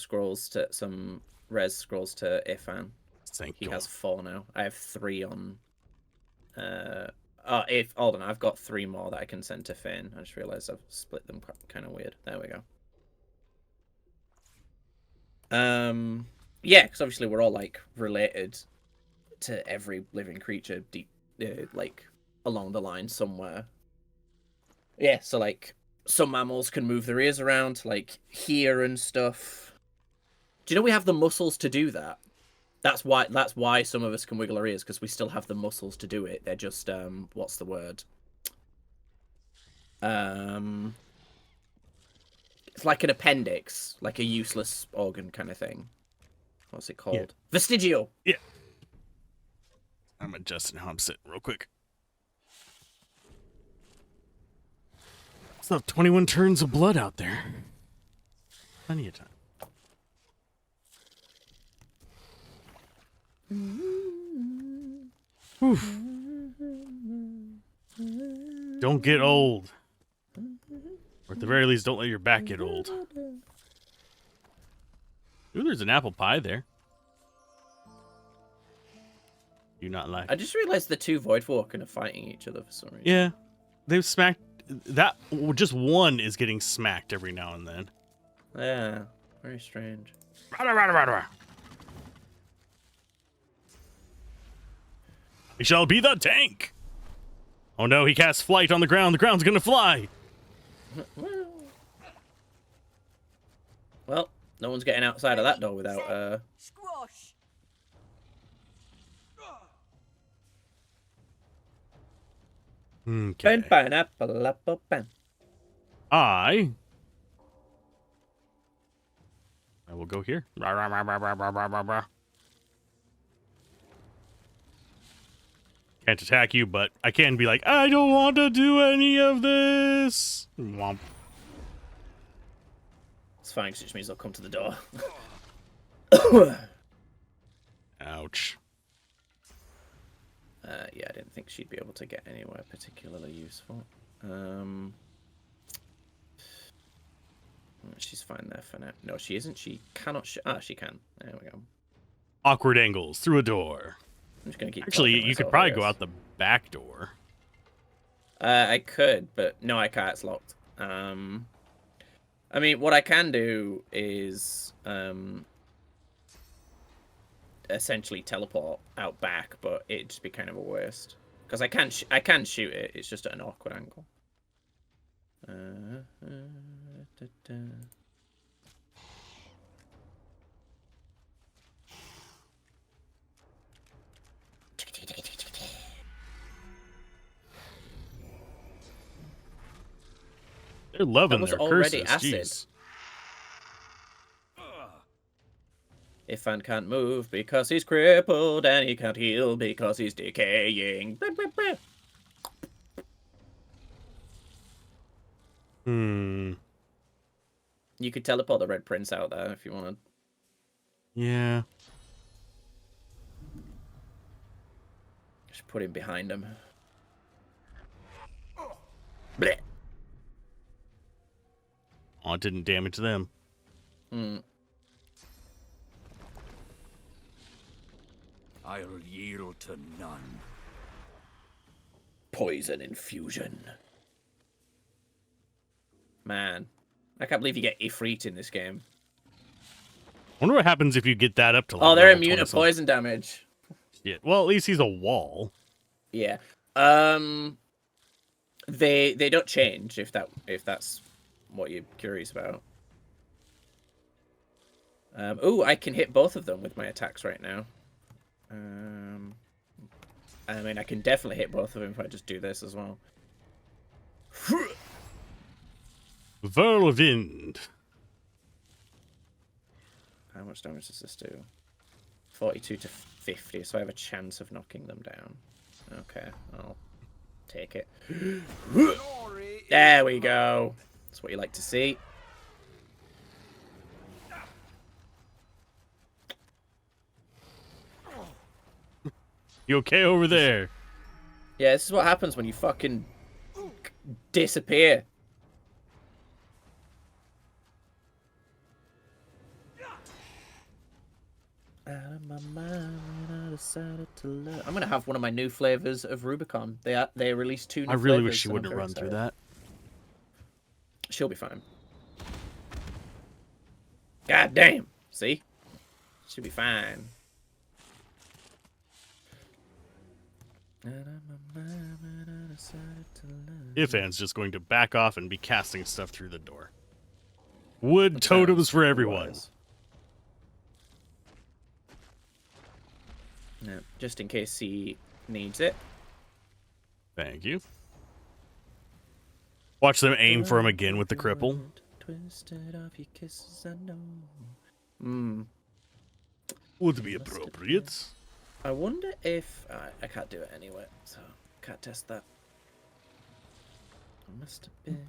res scrolls to Ifan. Thank He you. has 4 now. I have 3 on. Hold on, I've got 3 more that I can send to Fane. I just realised I've split them kind of weird. There we go. Yeah, because obviously we're all like related to every living creature deep, like along the line somewhere. Yeah, so like some mammals can move their ears around, like hear and stuff. Do you know we have the muscles to do that? That's why some of us can wiggle our ears, because we still have the muscles to do it. They're just what's the word? It's like an appendix, like a useless organ kind of thing. What's it called? Yeah. Vestigial. Yeah. I'm adjusting how I'm sitting real quick. Still have 21 turns of blood out there. Plenty of time. Oof. Don't get old. Or at the very least, don't let your back get old. Ooh, there's an apple pie there. Do not like. I just realized the 2 Voidwalker are fighting each other for some reason. Yeah, they've smacked. That just one is getting smacked every now and then. Yeah, very strange. He shall be the tank. Oh no, he casts flight on the ground. The ground's gonna fly. Well, no one's getting outside of that door without Squash. Okay. pineapple apple pen. I will go here. Can't attack you, but I can be like, I don't want to do any of this. Womp. It's fine, because it just means they'll come to the door. Ouch. Yeah, I didn't think she'd be able to get anywhere particularly useful. She's fine there for now. No, she isn't. She cannot. She can. There we go. Awkward angles through a door. I'm just gonna keep. Actually, talking you could myself, probably I go guess. out the back door. I could, but no, I can't. It's locked. I mean, what I can do is essentially teleport out back, but it'd just be kind of a waste because I can shoot it. It's just at an awkward angle. They're loving was their already curses. acid. Jeez. Ifan can't move because he's crippled, and he can't heal because he's decaying. Hmm. You could teleport the Red Prince out there if you wanted. Yeah. Just put him behind him. Blech. Oh, it didn't damage them. I'll yield to none. Poison infusion. Man, I can't believe you get Ifrit in this game. I wonder what happens if you get that up to like Oh, they're level immune to 20-something. poison damage. Yeah. Well, at least he's a wall. Yeah. They don't change if that's what you're curious about. Ooh, I can hit both of them with my attacks right now. I mean, I can definitely hit both of them if I just do this as well. Whirlwind. How much damage does this do? 42 to 50, so I have a chance of knocking them down. Okay, I'll take it. There we go. That's what you like to see. You okay over there? Yeah, this is what happens when you fucking disappear. my mind when I decided to love. I'm gonna have one of my new flavors of Rubicon. They released 2 new I really flavors, wish she and I'm wouldn't have very run through excited. that. She'll be fine. God damn. See? She'll be fine. Ifan's just going to back off and be casting stuff through the door. Wood That totems sounds for everyone. wise. Yeah, just in case he needs it. Thank you. Watch them aim for him again with the cripple. Twisted off your kisses, I know. Mm. Would be appropriate. I wonder if I can't do it anyway, so can't test that. I must have been.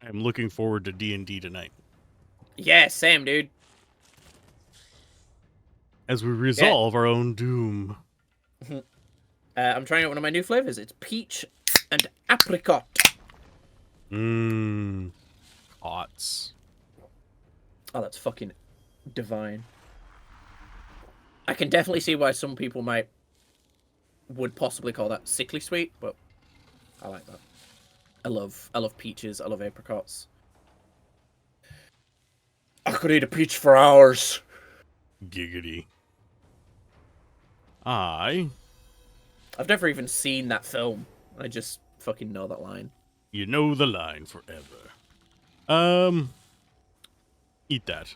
I'm looking forward to D&D tonight. Yeah, same, dude. As we resolve our own doom. I'm trying out one of my new flavors. It's peach and apricot. Mmm. Cots. Oh, that's fucking divine. I can definitely see why some people would possibly call that sickly sweet, but I like that. I love peaches. I love apricots. I could eat a peach for hours. Giggity. I've never even seen that film. I just fucking know that line. You know the line forever. Eat that.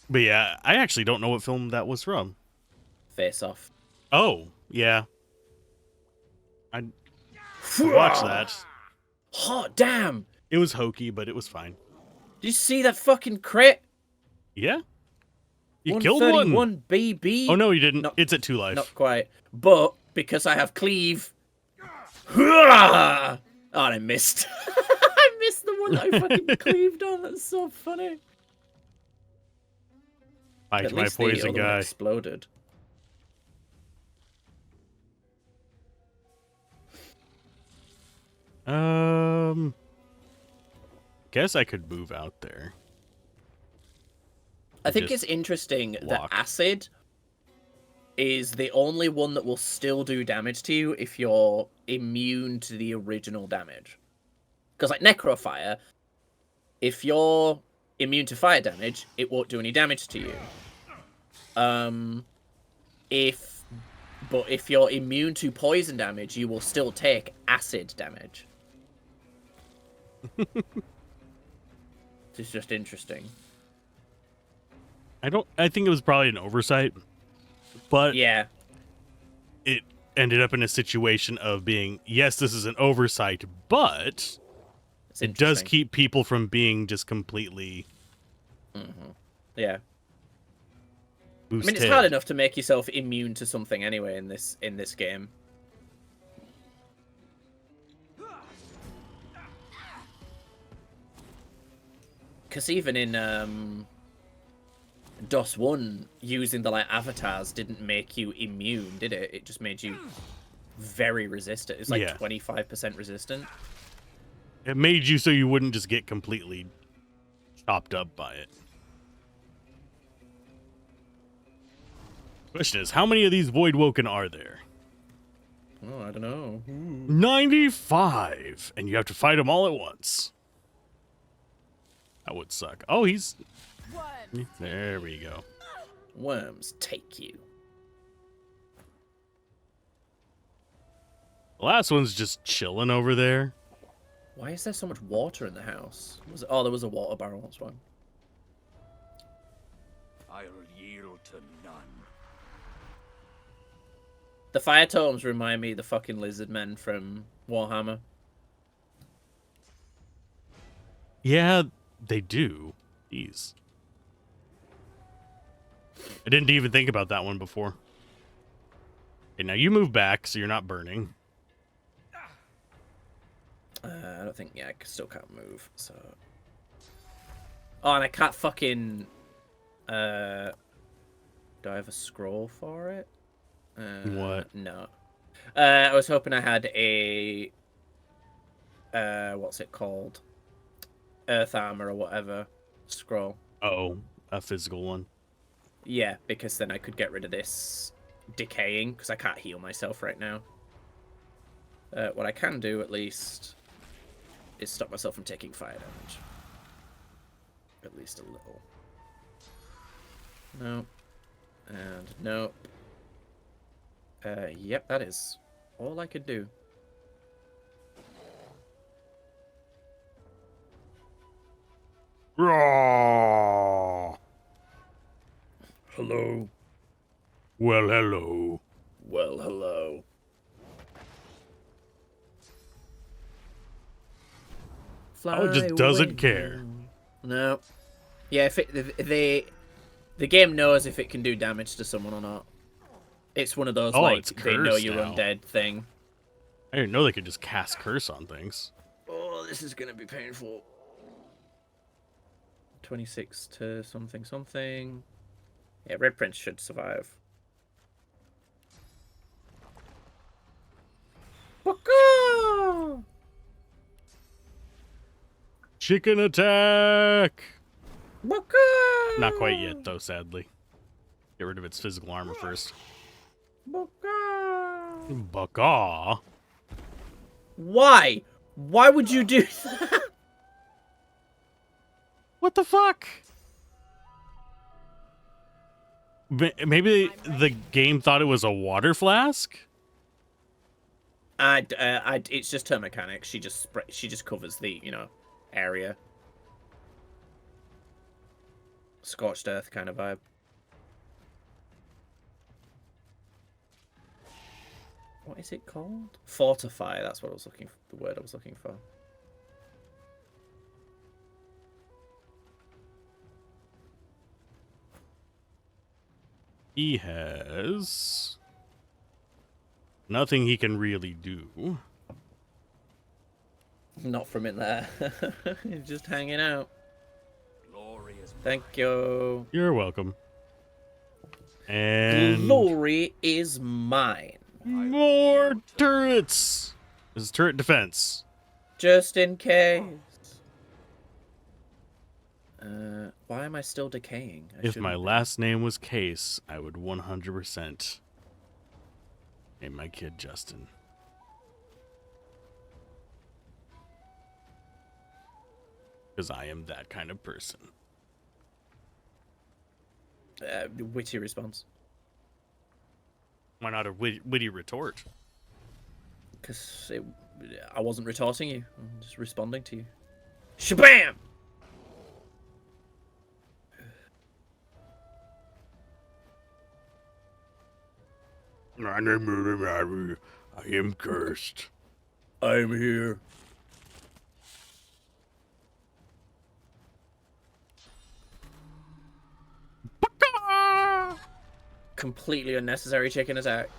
But yeah, I actually don't know what film that was from. Face Off. Oh, yeah. I watched that. Oh, damn! It was hokey, but it was fine. Did you see that fucking crit? Yeah? You killed one! 131 BB. Oh, no, you didn't. Not- It's at 2 life. Not quite. But, because I have cleave... Oh, I missed. I missed the one that I fucking cleaved on. That's so funny. Fight At my least the poison other one guy. exploded. Guess I could move out there. I think Just it's interesting that walk. acid is the only one that will still do damage to you if you're immune to the original damage. Because like Necrofire, if you're immune to fire damage, it won't do any damage to you. But if you're immune to poison damage, you will still take acid damage. It's just interesting. I think it was probably an oversight, but Yeah. it ended up in a situation of being, yes, this is an oversight, but It's it does interesting. keep people from being just completely Yeah. I boosted. mean, it's hard enough to make yourself immune to something anyway in this game. Because even in DOS 1, using the like avatars didn't make you immune, did it? It just made you very resistant. It's like Yeah. 25% resistant. It made you so you wouldn't just get completely chopped up by it. Question is, how many of these Void Woken are there? Oh, I don't know. 95! And you have to fight them all at once. That would suck. Oh, he's... There we go. Worms take you. The last one's just chilling over there. Why is there so much water in the house? There was a water barrel. That's why. I'll yield to none. The fire totems remind me of the fucking lizard men from Warhammer. Yeah, they do. Jeez. I didn't even think about that one before. Okay, now you move back so you're not burning. I don't think. Yeah, I still can't move. So. Oh, and I can't fucking. Do I have a scroll for it? What? No. I was hoping I had a. What's it called? earth armor or whatever scroll. Oh, a physical one. Yeah, because then I could get rid of this decaying, because I can't heal myself right now. What I can do, at least, is stop myself from taking fire damage. At least a little. No. And nope. Yep, that is all I could do. Raw. Hello. Well, hello. Well, hello. Fly Oh, it just doesn't away care. now. No. Yeah, if the game knows if it can do damage to someone or not. It's one of those, Oh, like, it's they know cursed you're now. undead thing. I didn't know they could just cast curse on things. Oh, this is gonna be painful. 26 to something something. Yeah, Red Prince should survive. Waka! Chicken attack! Waka! Not quite yet, though, sadly. Get rid of its physical armor first. Waka! Baka. Why? Why would you do that? What the fuck? Maybe the game thought it was a water flask? It's just her mechanics. She just covers the, area. Scorched earth kind of vibe. What is it called? Fortify. That's what I was looking for. The word I was looking for. He has nothing he can really do. Not from in there. He's just hanging out. Thank you. You're welcome. And Glory is mine. more turrets. This is turret defense. Just in case. Why am I still decaying? If my last name was Case, I would 100% name my kid Justin. Because I am that kind of person. Witty response. Why not a witty retort? Because I wasn't retorting you. I'm just responding to you. Shabam! My name is Mary. I am cursed. I'm here. Completely unnecessary chicken attack.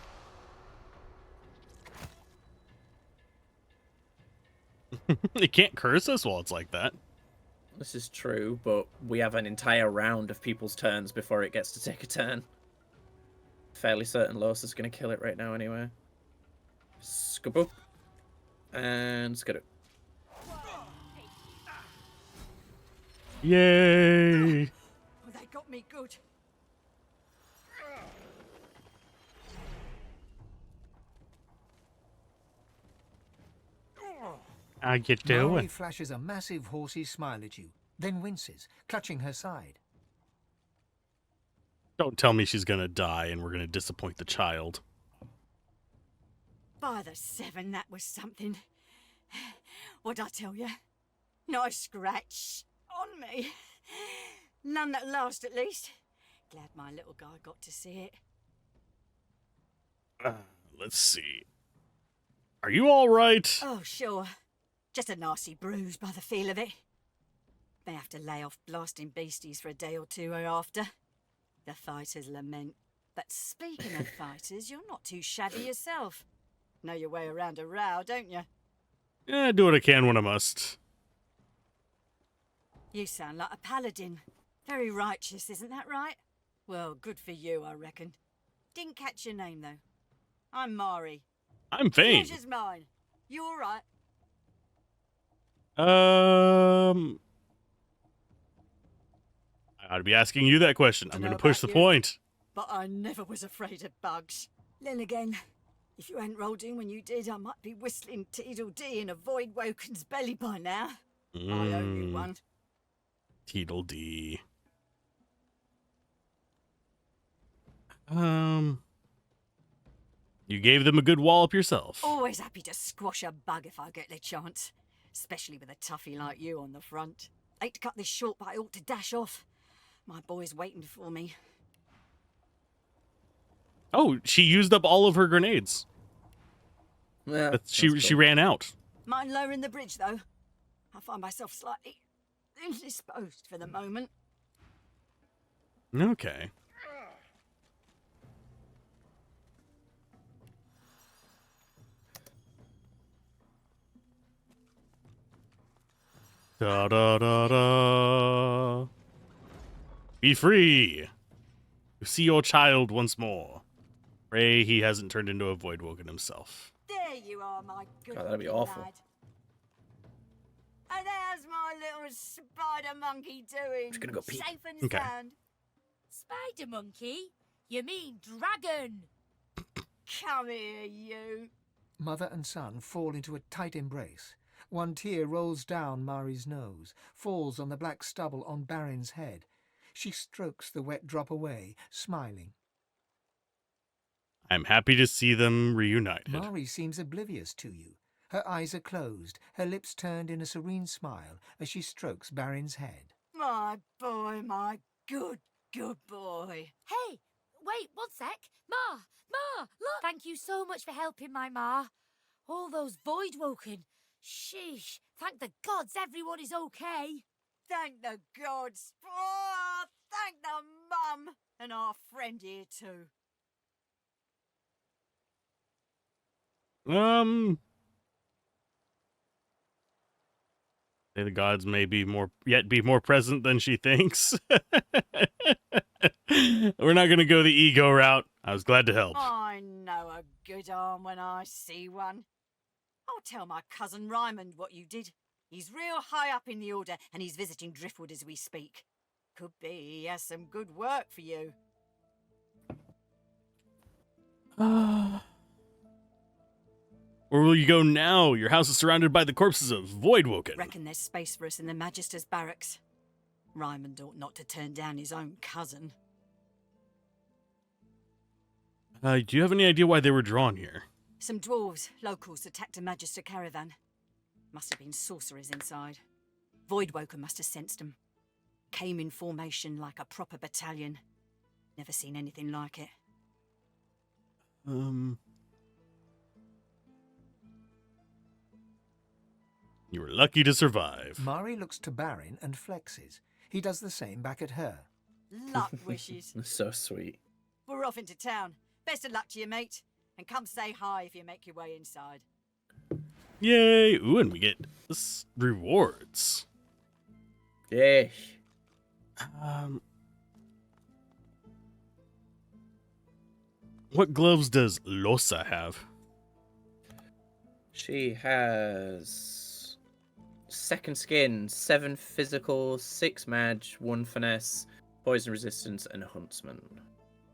It can't curse us while it's like that. This is true, but we have an entire round of people's turns before it gets to take a turn. Fairly certain Los is going to kill it right now anyway. Skaboop. And Skadoop. Yay! Oh, they got me good. How you Mari doing? flashes a massive horsey smile at you, then winces, clutching her side. Don't tell me she's gonna die and we're gonna disappoint the child. By the seven, that was something. What'd I tell you? Not a scratch on me. None that last, at least. Glad my little guy got to see it. Let's see. Are you all right? Oh, sure. Just a nasty bruise by the feel of it. May have to lay off blasting beasties for a day or two after. The fighters lament. But speaking of fighters, you're not too shabby yourself. Know your way around a row, don't you? Yeah, do what I can when I must. You sound like a paladin. Very righteous, isn't that right? Well, good for you, I reckon. Didn't catch your name, though. I'm Mari. I'm Fane. Pleasure's mine. You all right? I'd be asking you that question. I'm Dunno going to push the about you, point. But I never was afraid of bugs. Then again, if you hadn't rolled in when you did, I might be whistling Teedle-dee in a Void Woken's belly by now. I owe you one. Teedle-dee. You gave them a good wallop yourself. Always happy to squash a bug if I get the chance. Especially with a toughie like you on the front. Hate to cut this short, but I ought to dash off. My boy's waiting for me. Oh, she used up all of her grenades. Yeah, She ran out. Mind lowering the bridge, though? I find myself slightly indisposed for the moment. Okay. Da da da da. Be free. You see your child once more. Pray he hasn't turned into a void woken himself. There you are, my good God, that'd be looking awful. lad. And there's my little spider monkey doing. Just gonna go pee. Safe and Okay. sound. Spider monkey? You mean dragon? Come here, you. Mother and son fall into a tight embrace. One tear rolls down Mari's nose, falls on the black stubble on Barin's head. She strokes the wet drop away, smiling. I'm happy to see them reunited. Mari seems oblivious to you. Her eyes are closed, her lips turned in a serene smile as she strokes Barin's head. My boy, my good boy. Hey, wait, one sec. Ma, look. Thank you so much for helping my ma. All those void woken. Sheesh, thank the gods everyone is okay. Thank the gods. Oh, thank the mum. And our friend here too. Say the gods may be more present than she thinks. We're not gonna go the ego route. I was glad to help. I know a good arm when I see one. I'll tell my cousin Raymond what you did. He's real high up in the order and he's visiting Driftwood as we speak. Could be he has some good work for you. Where will you go now? Your house is surrounded by the corpses of Voidwoken. Reckon there's space for us in the Magister's barracks. Raymond ought not to turn down his own cousin. Do you have any idea why they were drawn here? Some dwarves, locals, attacked a Magister caravan. Must have been sorcerers inside. Voidwoken must have sensed them. Came in formation like a proper battalion. Never seen anything like it. You were lucky to survive. Mari looks to Barin and flexes. He does the same back at her. Luck wishes. That's so sweet. We're off into town. Best of luck to you, mate. And come say hi if you make your way inside. Yay! Ooh, and we get rewards. Yeah. What gloves does Losa have? She has 2nd skin, 7 physical, 6 mag, 1 finesse, poison resistance, and huntsman.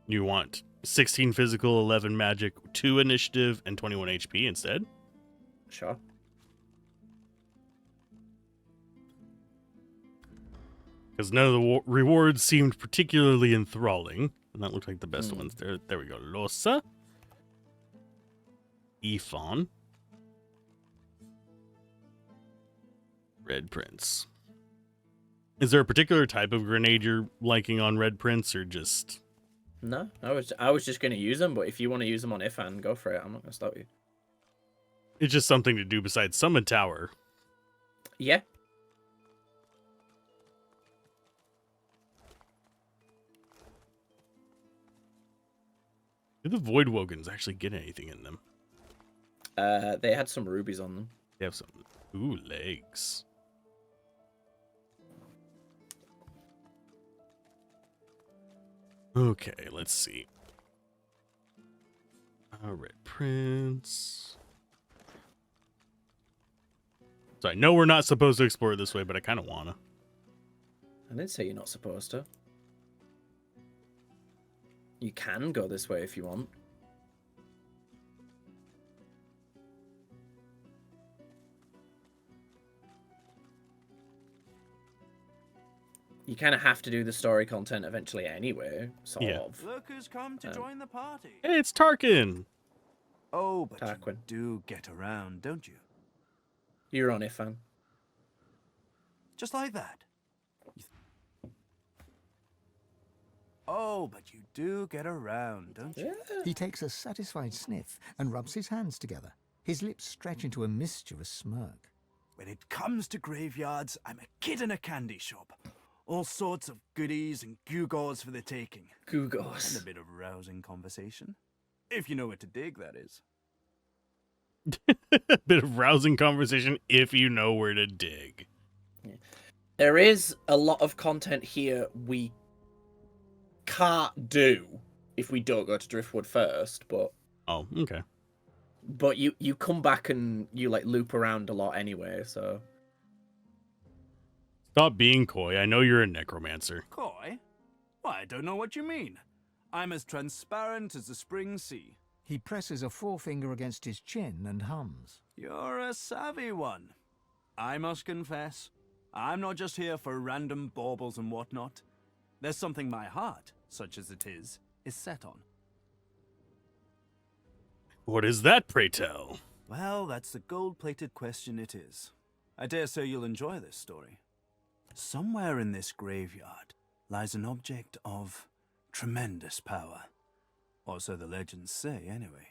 You want 16 physical, 11 magic, 2 initiative, and 21 HP instead? Sure. Because none of the rewards seemed particularly enthralling. And that looked like the best ones. There we go. Losa. Ifon. Red Prince. Is there a particular type of grenade you're liking on Red Prince, or just... No, I was just going to use them, but if you want to use them on Ifan, go for it. I'm not going to stop you. It's just something to do besides Summon Tower. Yeah. Do the Void Wogans actually get anything in them? They had some rubies on them. They have some... Ooh, legs. Okay, let's see. Red Prince. So I know we're not supposed to explore it this way, but I kind of wanna. I didn't say you're not supposed to. You can go this way if you want. You kind of have to do the story content eventually anyway, sort of. Look who's come to join the party. Hey, it's Tarkin. Oh, but Tarquin. you do get around, don't you? You're on it, fan. Just like that. Oh, but you do get around, don't you? Yeah. He takes a satisfied sniff and rubs his hands together. His lips stretch into a mischievous smirk. When it comes to graveyards, I'm a kid in a candy shop. All sorts of goodies and gewgaws for the taking. Googles. And a bit of rousing conversation. If you know what to dig, that is. A bit of rousing conversation if you know where to dig. There is a lot of content here we can't do if we don't go to Driftwood first, but Oh, okay. you come back and you like loop around a lot anyway, so Stop being coy. I know you're a necromancer. Coy? Why, I don't know what you mean. I'm as transparent as the spring sea. He presses a forefinger against his chin and hums. You're a savvy one. I must confess, I'm not just here for random baubles and whatnot. There's something my heart, such as it is set on. What is that, pray tell? Well, that's the gold-plated question it is. I dare say you'll enjoy this story. Somewhere in this graveyard lies an object of tremendous power. Or so the legends say, anyway.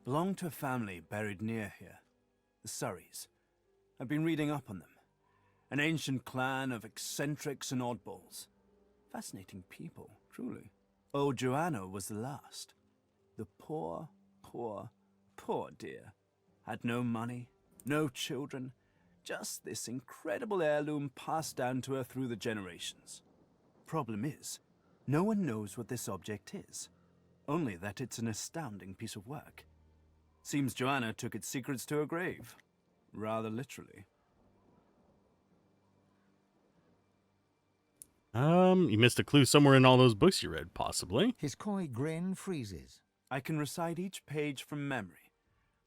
Belonged to a family buried near here, the Surreys. I've been reading up on them. An ancient clan of eccentrics and oddballs. Fascinating people, truly. Old Joanna was the last. The poor, poor, poor dear. Had no money, no children, just this incredible heirloom passed down to her through the generations. Problem is, no one knows what this object is. Only that it's an astounding piece of work. Seems Joanna took its secrets to her grave. Rather literally. You missed a clue somewhere in all those books you read, possibly. His coy grin freezes. I can recite each page from memory,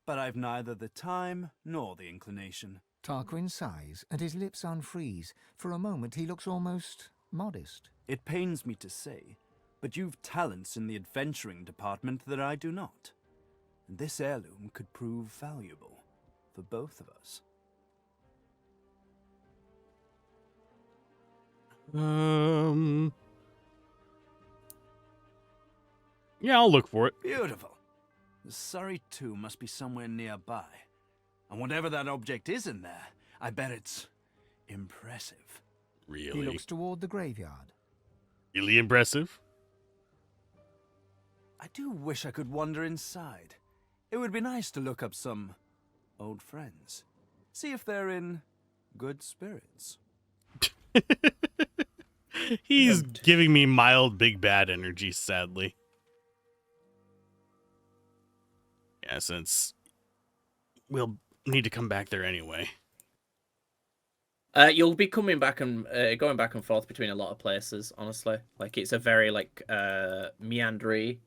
but I've neither the time nor the inclination. Tarquin sighs and his lips unfreeze. For a moment he looks almost modest. It pains me to say, but you've talents in the adventuring department that I do not. And this heirloom could prove valuable for both of us. Yeah, I'll look for it. Beautiful. The Surrey tomb must be somewhere nearby. And whatever that object is in there, I bet it's impressive. Really? He looks toward the graveyard. Really impressive? I do wish I could wander inside. It would be nice to look up some old friends. See if they're in good spirits. He's giving me mild big bad energy, sadly. Yeah, since we'll need to come back there anyway. You'll be coming back and going back and forth between a lot of places, honestly. Like, it's a very, like, meandery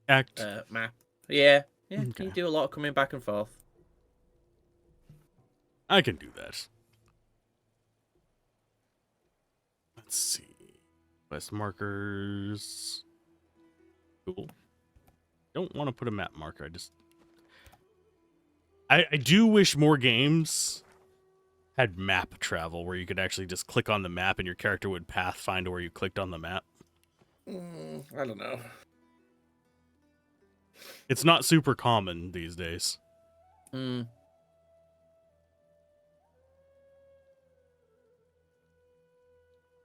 Act. map. Yeah, Okay. you do a lot of coming back and forth. I can do that. Let's see. Quest markers. Cool. Don't want to put a map marker. I do wish more games had map travel where you could actually just click on the map and your character would pathfind to where you clicked on the map. I don't know. It's not super common these days. Mm.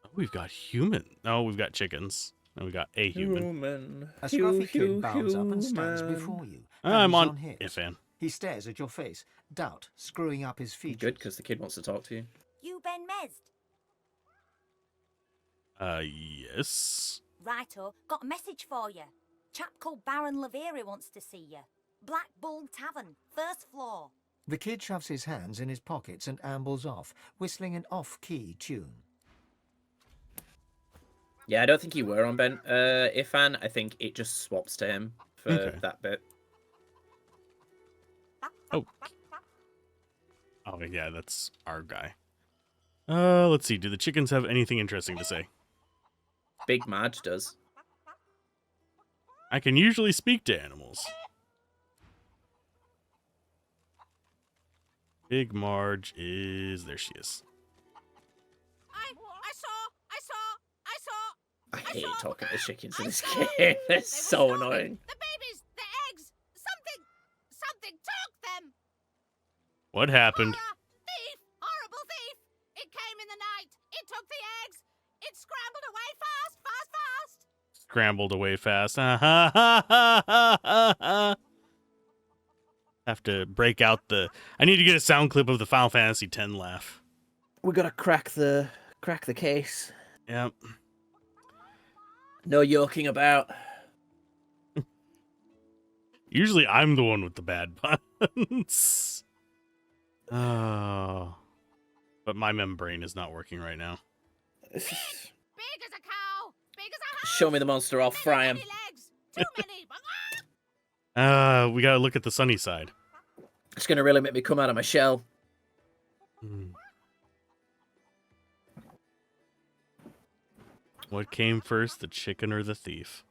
Oh, we've got human. Oh, we've got chickens. And we got a human. A scruffy kid bows up and stands before you. I'm hands on hips. Ifan. He stares at your face, doubt screwing up his features. Good, because the kid wants to talk to you. You Ben Mezd? Yes. Righto, got a message for you. Chap called Baron Laveri wants to see you. Black Bull Tavern, first floor. The kid shoves his hands in his pockets and ambles off, whistling an off-key tune. Yeah, I don't think you were on Ben Ifan. I think it just swaps to him for Okay. that bit. Oh. Oh, yeah, that's our guy. Let's see. Do the chickens have anything interesting to say? Big Marge does. I can usually speak to animals. Big Marge is... There she is. I hate talking to chickens in this game. They're so annoying. The babies, the eggs, something took them. What happened? Thief, horrible thief. It came in the night. It took the eggs. It scrambled away fast. Scrambled away fast. Have to break out the... I need to get a sound clip of the Final Fantasy X laugh. We gotta crack the case. Yep. No yoking about. Usually I'm the one with the bad puns. Oh. But my membrane is not working right now. Big as a cow. Big as a house. Show me the monster, I'll fry him. Legs. Too many. We gotta look at the sunny side. It's gonna really make me come out of my shell. What came first, the chicken or the thief?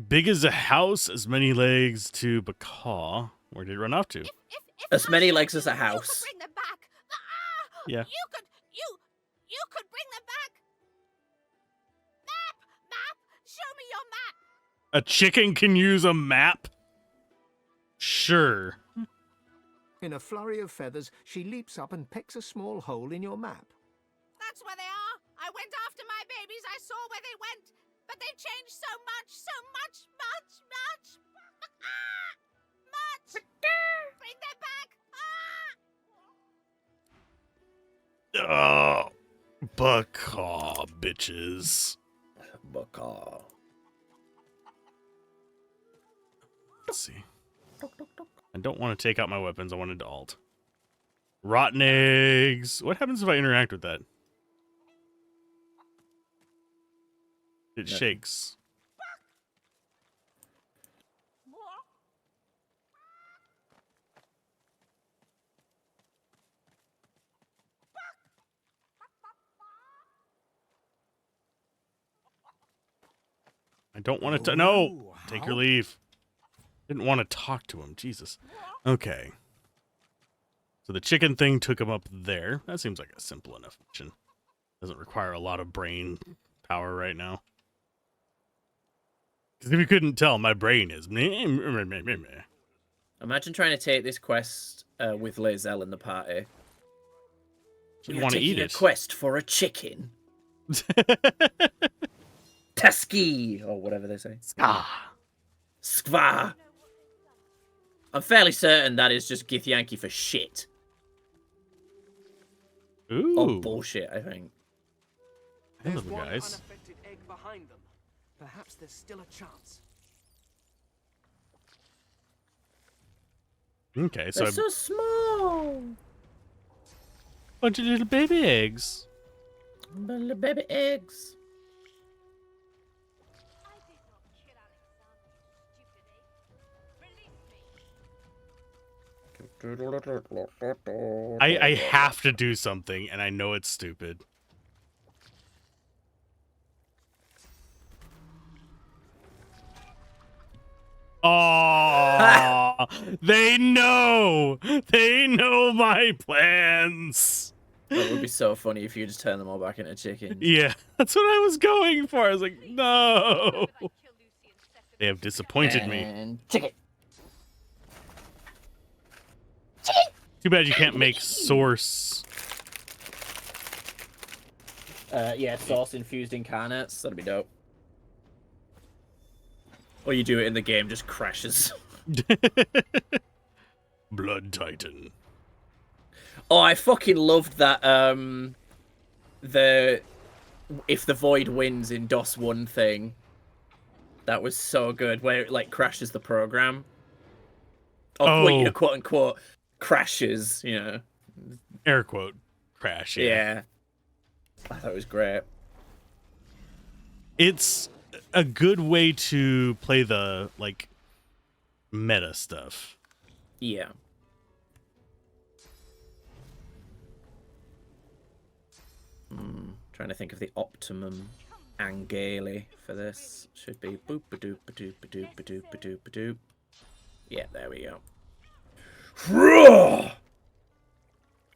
Big as a house, as many legs to Bacall. Where did it run off to? As many legs as a house. Bring them back. Yeah. You could bring them back. Map. Show me your map. A chicken can use a map? Sure. In a flurry of feathers, she leaps up and pecks a small hole in your map. That's where they are. I went after my babies. I saw where they went. But they've changed so much. Bring them back. Oh, Bacall, bitches. Bacall. Let's see. I don't want to take out my weapons. I wanted to alt. Rotten eggs. What happens if I interact with that? It Nothing. shakes. I don't want to... No! Take your leave. Didn't want to talk to him. Jesus. Okay. So the chicken thing took him up there. That seems like a simple enough mission. Doesn't require a lot of brain power right now. Because if you couldn't tell, my brain is... Imagine trying to take this quest with Lae'zel in the party. She'd You're want to taking eat a it. quest for a chicken. Taski, or whatever they say. Skva. I'm fairly certain that is just Githyanki for shit. Ooh. Or bullshit, I think. Hey, There's little one guys. unaffected egg behind them. Perhaps there's still a chance. Okay, so They're so small. bunch of little baby eggs. Little baby eggs. I have to do something, and I know it's stupid. Oh, they know! They know my plans! That would be so funny if you just turn them all back into chickens. Yeah, that's what I was going for. I was like, no! They have disappointed me. And chicken. Too bad you can't make source. Yeah, sauce infused incarnates. That'd be dope. Or you do it in the game, just crashes. Blood Titan. Oh, I fucking loved that. The if the void wins in DOS 1 thing. That was so good, where it like crashes the program. Oh, well, you know, quote unquote crashes. You know, Air quote crash. yeah. I thought it was great. It's a good way to play the, like, meta stuff. Yeah. Trying to think of the optimum angeli for this. Should be boop a doop a doop a doop a doop a doop a doop. Yeah, there we go.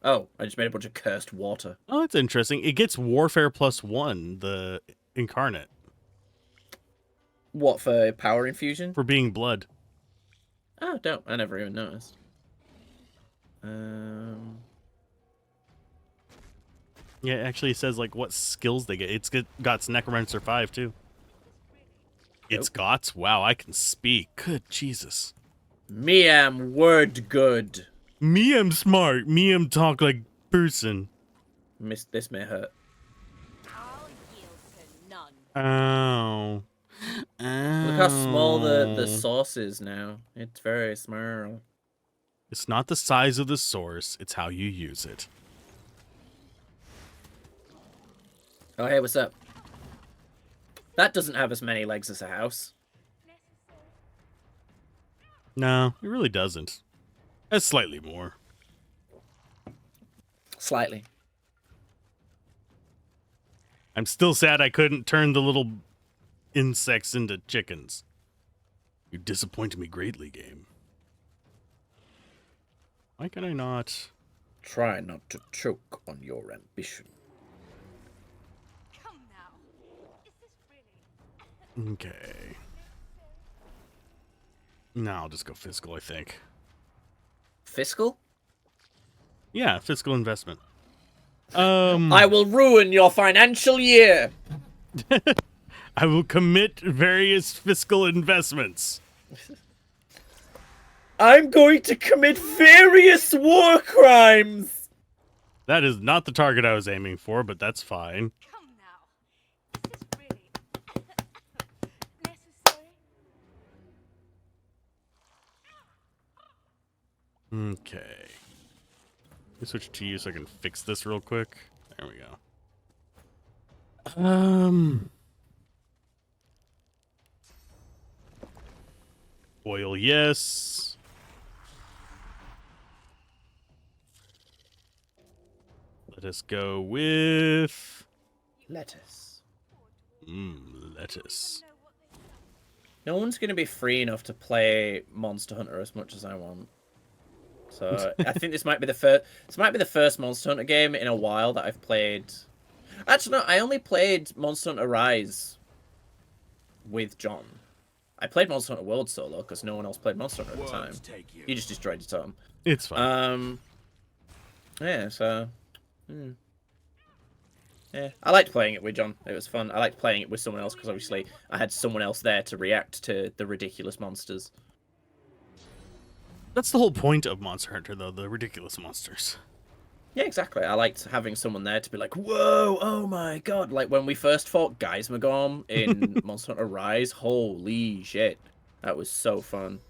Oh, I just made a bunch of cursed water. Oh, that's interesting. It gets Warfare +1, the incarnate. What, for power infusion? For being blood. Oh, dope. I never even noticed. Yeah, it actually says, like, what skills they get. It's got Necromancer 5, too. It's got? Wow, I can speak. Good Jesus. Me am word good. Me am smart. Me am talk like person. This may hurt. I'll yield to none. Oh. Look how small the sauce is now. It's very small. It's not the size of the source, it's how you use it. Oh, hey, what's up? That doesn't have as many legs as a house. No, it really doesn't. That's slightly more. Slightly. I'm still sad I couldn't turn the little insects into chickens. You disappoint me greatly, game. Why can I not? Try not to choke on your ambition. Come now. Is this really... Okay. No, I'll just go fiscal, I think. Fiscal? Yeah, fiscal investment. I I will ruin your financial year. I will commit various fiscal investments. I'm going to commit various war crimes. That is not the target I was aiming for, but that's fine. Come now. Is this really... necessary? Okay. Let me switch to you so I can fix this real quick. There we go. Oil, yes. Let us go with Lettuce. lettuce. No one's going to be free enough to play Monster Hunter as much as I want. So I think this might be the first. This might be the first Monster Hunter game in a while that I've played. Actually, no. I only played Monster Hunter Rise with John. I played Monster Hunter World solo because no one else played Monster Hunter at the time. You just destroyed your totem. It's fine. Yeah. So. Yeah, I liked playing it with John. It was fun. I liked playing it with someone else because obviously I had someone else there to react to the ridiculous monsters. That's the whole point of Monster Hunter, though, the ridiculous monsters. Yeah, exactly. I liked having someone there to be like, whoa, oh my god. Like when we first fought Geismagorm in Monster Hunter Rise, holy shit. That was so fun.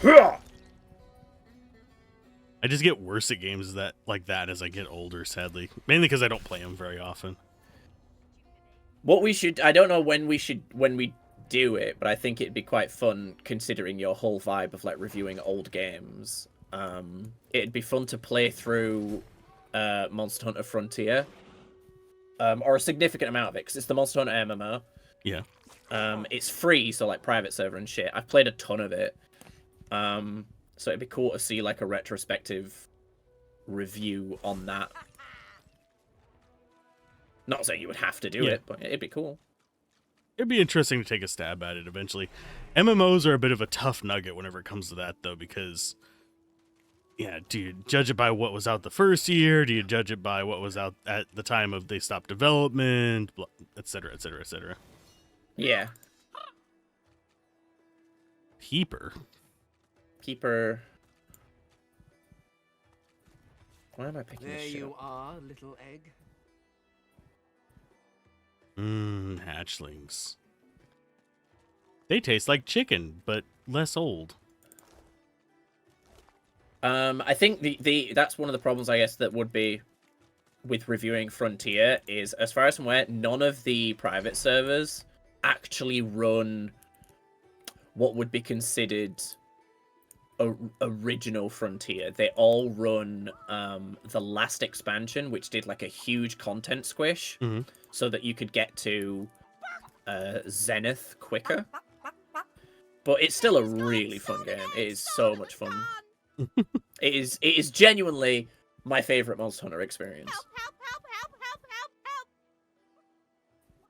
I just get worse at games like that as I get older, sadly. Mainly because I don't play them very often. What we should, I don't know when we do it, but I think it'd be quite fun considering your whole vibe of like reviewing old games. It'd be fun to play through Monster Hunter Frontier, or a significant amount of it, because it's the Monster Hunter MMO. Yeah. It's free, so like private server and shit. I've played a ton of it. So it'd be cool to see like a retrospective review on that. Not saying you would have to do it, but it'd be cool. It'd be interesting to take a stab at it eventually. MMOs are a bit of a tough nugget whenever it comes to that, though, because, yeah, do you judge it by what was out the first year? Do you judge it by what was out at the time of they stopped development? Etc., etc., etc. Yeah. Keeper. Why am I picking There this shit you up? are, little egg. Hatchlings. They taste like chicken, but less old. I think the that's one of the problems, I guess, that would be with reviewing Frontier is, as far as I'm aware, none of the private servers actually run what would be considered original Frontier. They all run the last expansion, which did like a huge content squish, so that you could get to Zenith quicker. But it's still a really fun game. It is so much fun. It is genuinely my favorite Monster Hunter experience.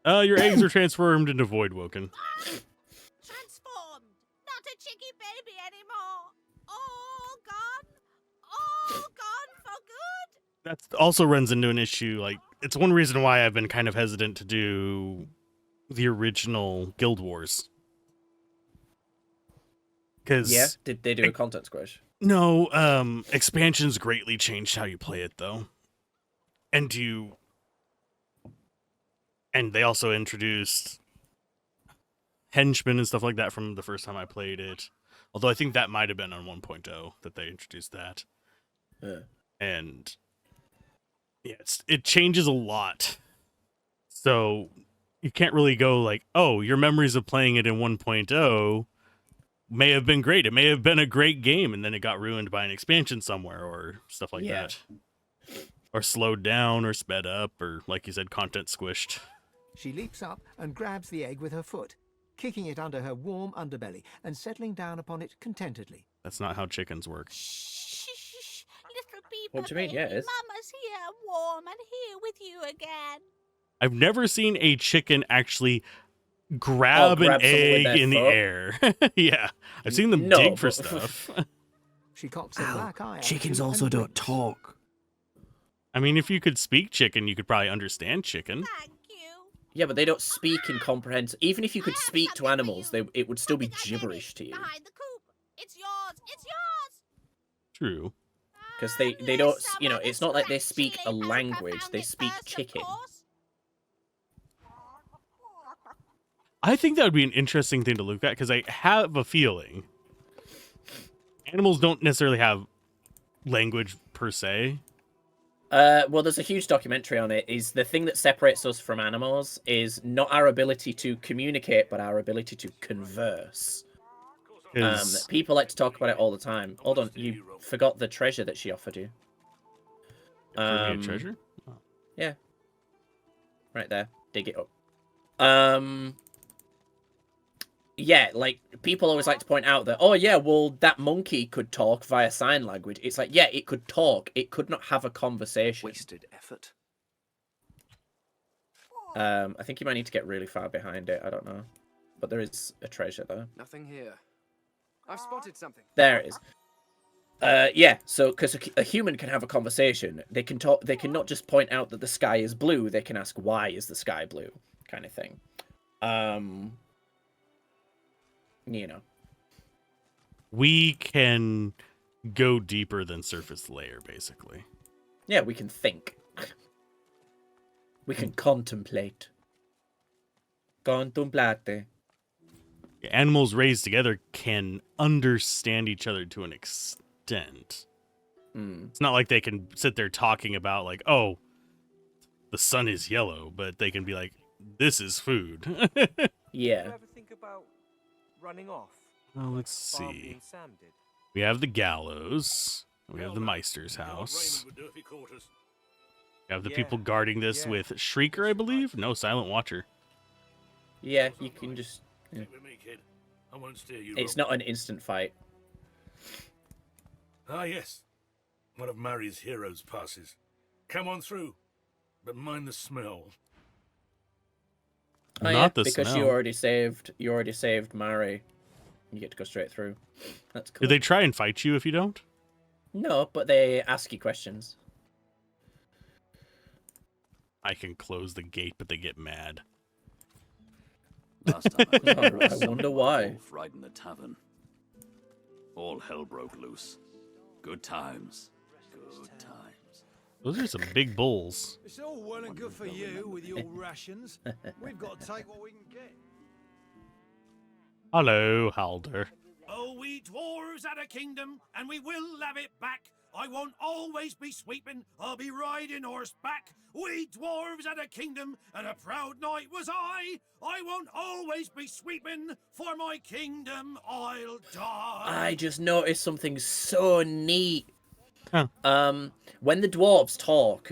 Your eggs are transformed into Voidwoken. Transformed. Not a chicky baby anymore. All gone. All gone for good. That also runs into an issue. Like, it's one reason why I've been kind of hesitant to do the original Guild Wars. Because did they do a content squish? No, expansions greatly changed how you play it, though. And they also introduced henchmen and stuff like that from the first time I played it. Although I think that might have been on 1.0 that they introduced that. Yeah. And yeah, it changes a lot. So you can't really go like, oh, your memories of playing it in 1.0 may have been great. It may have been a great game, and then it got ruined by an expansion somewhere or stuff like that. Or slowed down or sped up or, like you said, content squished. She leaps up and grabs the egg with her foot, kicking it under her warm underbelly and settling down upon it contentedly. That's not how chickens work. Shh, little people. What do you mean? Yeah, it is. Mama's here, warm and here with you again. I've never seen a chicken actually grab an egg in the air. Yeah, I've seen them dig for stuff. She cocks a black eye. Chickens also don't talk. I mean, if you could speak chicken, you could probably understand chicken. Thank you. Yeah, but they don't speak in comprehend. Even if you could speak to animals, it would still be gibberish to you. Behind the coop. It's yours. It's yours. True. Because they don't, you know, it's not like they speak a language. They speak chicken. I think that would be an interesting thing to look at, because I have a feeling animals don't necessarily have language per se. Well, there's a huge documentary on it. Is the thing that separates us from animals is not our ability to communicate, but our ability to converse. People like to talk about it all the time. Hold on, you forgot the treasure that she offered you. For me a treasure? Oh. Yeah. Right there. Dig it up. Yeah, like, people always like to point out that, oh yeah, well, that monkey could talk via sign language. It's like, yeah, it could talk. It could not have a conversation. Wasted effort. I think you might need to get really far behind it. I don't know. But there is a treasure there. Nothing here. I've spotted something. There it is. Yeah, so, because a human can have a conversation. They can talk. They can not just point out that the sky is blue. They can ask, why is the sky blue? Kind of thing. You know. We can go deeper than surface layer, basically. Yeah, we can think. We can contemplate. Contemplate. Animals raised together can understand each other to an extent. It's not like they can sit there talking about, like, oh, the sun is yellow, but they can be like, this is food. Yeah. Did you ever think about running off? Well, let's see. We have the gallows. We have the Meister's house. We have the people guarding this with Shrieker, I believe? No, Silent Watcher. Yeah, you can just... Yeah. Stick with me, kid. I won't steer you It's wrong. not an instant fight. Ah, yes. One of Mari's heroes passes. Come on through, but mind the smell. Oh, Not yeah, the because smell. you already saved Mari. You get to go straight through. That's cool. Do they try and fight you if you don't? No, but they ask you questions. I can close the gate, but they get mad. Last time I was Oh, I wonder why. right in the tavern. All hell broke loose. Good times. Good times. Those are some big bulls. It's all well and good for you with your rations. We've got to take what we can get. Hello, Halder. Oh, we dwarves had a kingdom, and we will have it back. I won't always be sweeping, I'll be riding horseback. We dwarves had a kingdom, and a proud knight was I. I won't always be sweeping, for my kingdom I'll die. I just noticed something so neat. Huh. When the dwarves talk,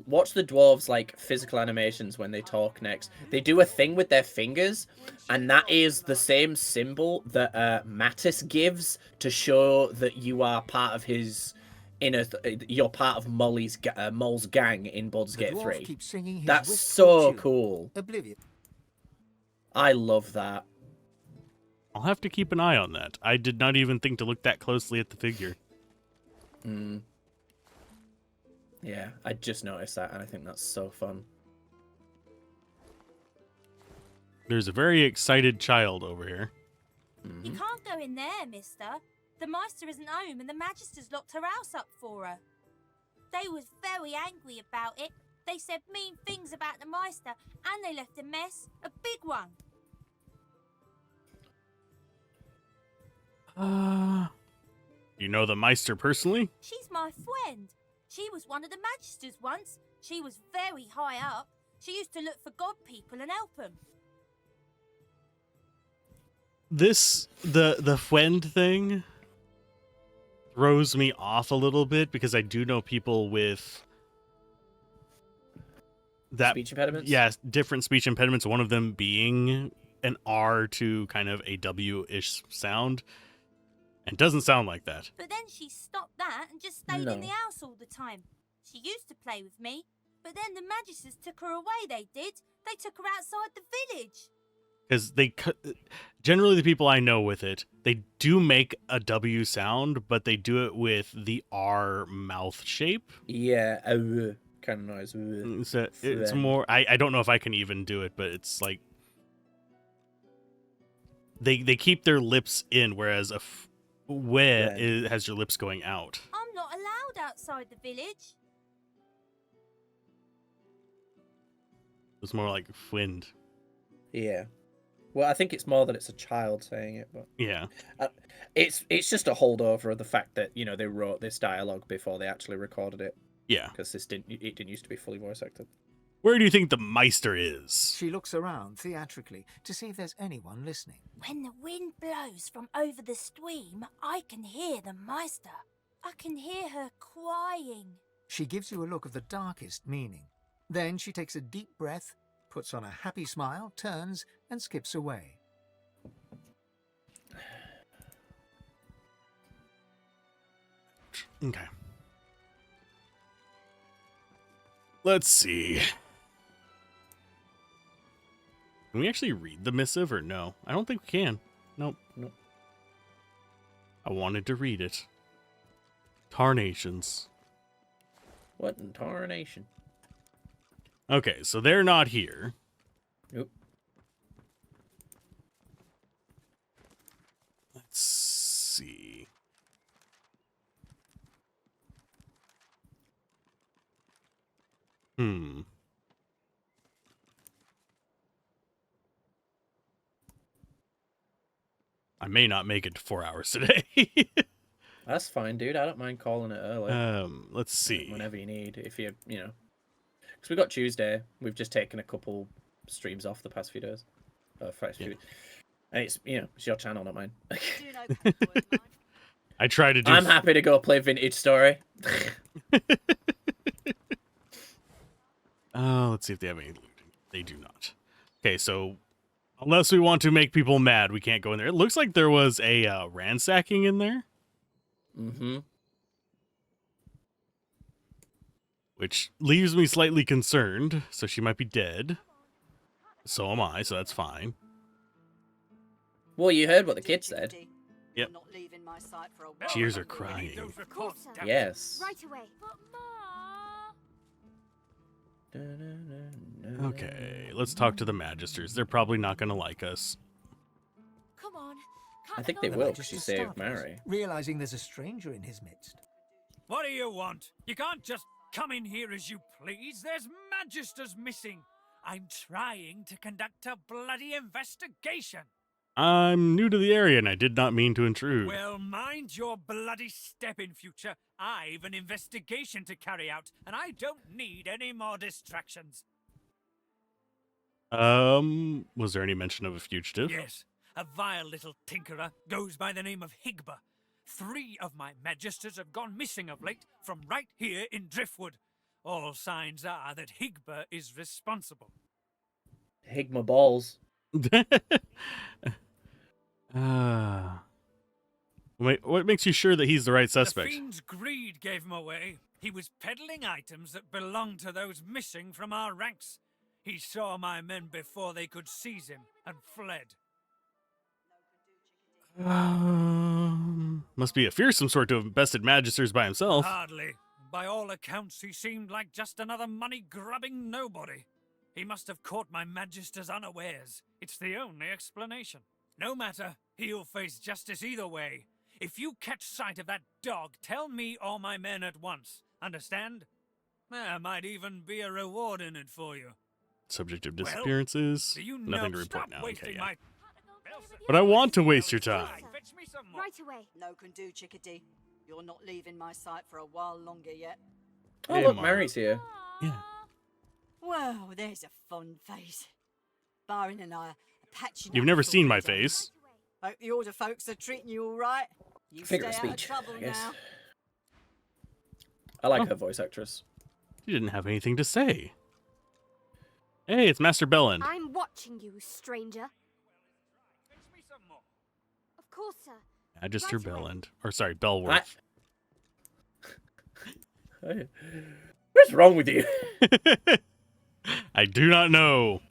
watch the dwarves like physical animations when they talk next. They do a thing with their fingers, and that is the same symbol that Mattis gives to show that you are part of his you're part of Mole's gang in Baldur's Gate 3. Keeps singing his That's wistful so tune. cool. Oblivion. I love that. I'll have to keep an eye on that. I did not even think to look that closely at the figure. Yeah, I just noticed that, and I think that's so fun. There's a very excited child over here. You can't go in there, mister. The Meister isn't home and the Magister's locked her house up for her. They was very angry about it. They said mean things about the Meister and they left a mess, a big one. You know the Meister personally? She's my friend. She was one of the Magisters once. She was very high up. She used to look for god people and help them. The friend thing throws me off a little bit because I do know people with that Speech impediments? Yeah, different speech impediments. One of them being an R to kind of a W-ish sound. And doesn't sound like that. But then she stopped that and just stayed in the house all the time. She used to play with me, but then the Magisters took her away, they did. They took her outside the village. Because generally the people I know with it, they do make a W sound, but they do it with the R mouth shape. Yeah, kind of noise. So it's more, I don't know if I can even do it, but it's like, they keep their lips in, whereas it has your lips going out. I'm not allowed outside the village. It's more like wind. Yeah. Well, I think it's more that it's a child saying it, but yeah, it's just a holdover of the fact that they wrote this dialogue before they actually recorded it. Yeah, because it didn't used to be fully voice acted. Where do you think the Meister is? She looks around theatrically to see if there's anyone listening. When the wind blows from over the stream, I can hear the Meister. I can hear her crying. She gives you a look of the darkest meaning. Then she takes a deep breath, puts on a happy smile, turns, and skips away. Okay. Let's see. Can we actually read the missive or no? I don't think we can. Nope. I wanted to read it. Tarnations. What in tarnation? Okay, so they're not here. Nope. Let's see. I may not make it to 4 hours today. That's fine, dude. I don't mind calling it early. Let's see. Whenever you need, if you know. Because we got Tuesday. We've just taken a couple streams off the past few days. And it's, it's your channel, not mine. I try to do... I'm happy to go play Vintage Story. Let's see if they have any looting. They do not. Okay, so unless we want to make people mad, we can't go in there. It looks like there was a ransacking in there. Which leaves me slightly concerned. So she might be dead. So am I, so that's fine. Well, you heard what the kid said. Yep. She hears her crying. Yes. Right away. Okay, let's talk to the Magisters. They're probably not going to like us. Come on. I think they will, because she saved Mary. Realizing there's a stranger in his midst. What do you want? You can't just come in here as you please. There's Magisters missing. I'm trying to conduct a bloody investigation. I'm new to the area and I did not mean to intrude. Well, mind your bloody step in future. I've an investigation to carry out, and I don't need any more distractions. Was there any mention of a fugitive? Yes, a vile little tinkerer goes by the name of Higba. 3 of my magisters have gone missing of late from right here in Driftwood. All signs are that Higba is responsible. Higma balls. Wait, what makes you sure that he's the right suspect? The fiend's greed gave him away. He was peddling items that belonged to those missing from our ranks. He saw my men before they could seize him and fled. Must be a fearsome sort to have bested magisters by himself. Hardly. By all accounts, he seemed like just another money-grubbing nobody. He must have caught my magisters unawares. It's the only explanation. No matter, he'll face justice either way. If you catch sight of that dog, tell me or my men at once. Understand? There might even be a reward in it for you. Subject of disappearances. Do you Nothing to know- report stop now. wasting Okay, yeah. my- But I want to waste your time. Fetch me some more. Right away. No can do, chickadee. You're not leaving my sight for a while longer yet. Oh, Hey, look, Mom. Mary's here. Yeah. Well, there's a fun face. Byron and I are patching You've up never before seen we my die. face. Hope the order folks are treating you all right. You Figure of stay out speech, trouble I guess. now. I like Oh. her voice actress. You didn't have anything to say. Hey, it's Master Belland. I'm watching you, stranger. Fetch me some more. Of course, sir. Magister Right away. Belland. Or sorry, Belworth. What's wrong with you? I do not know.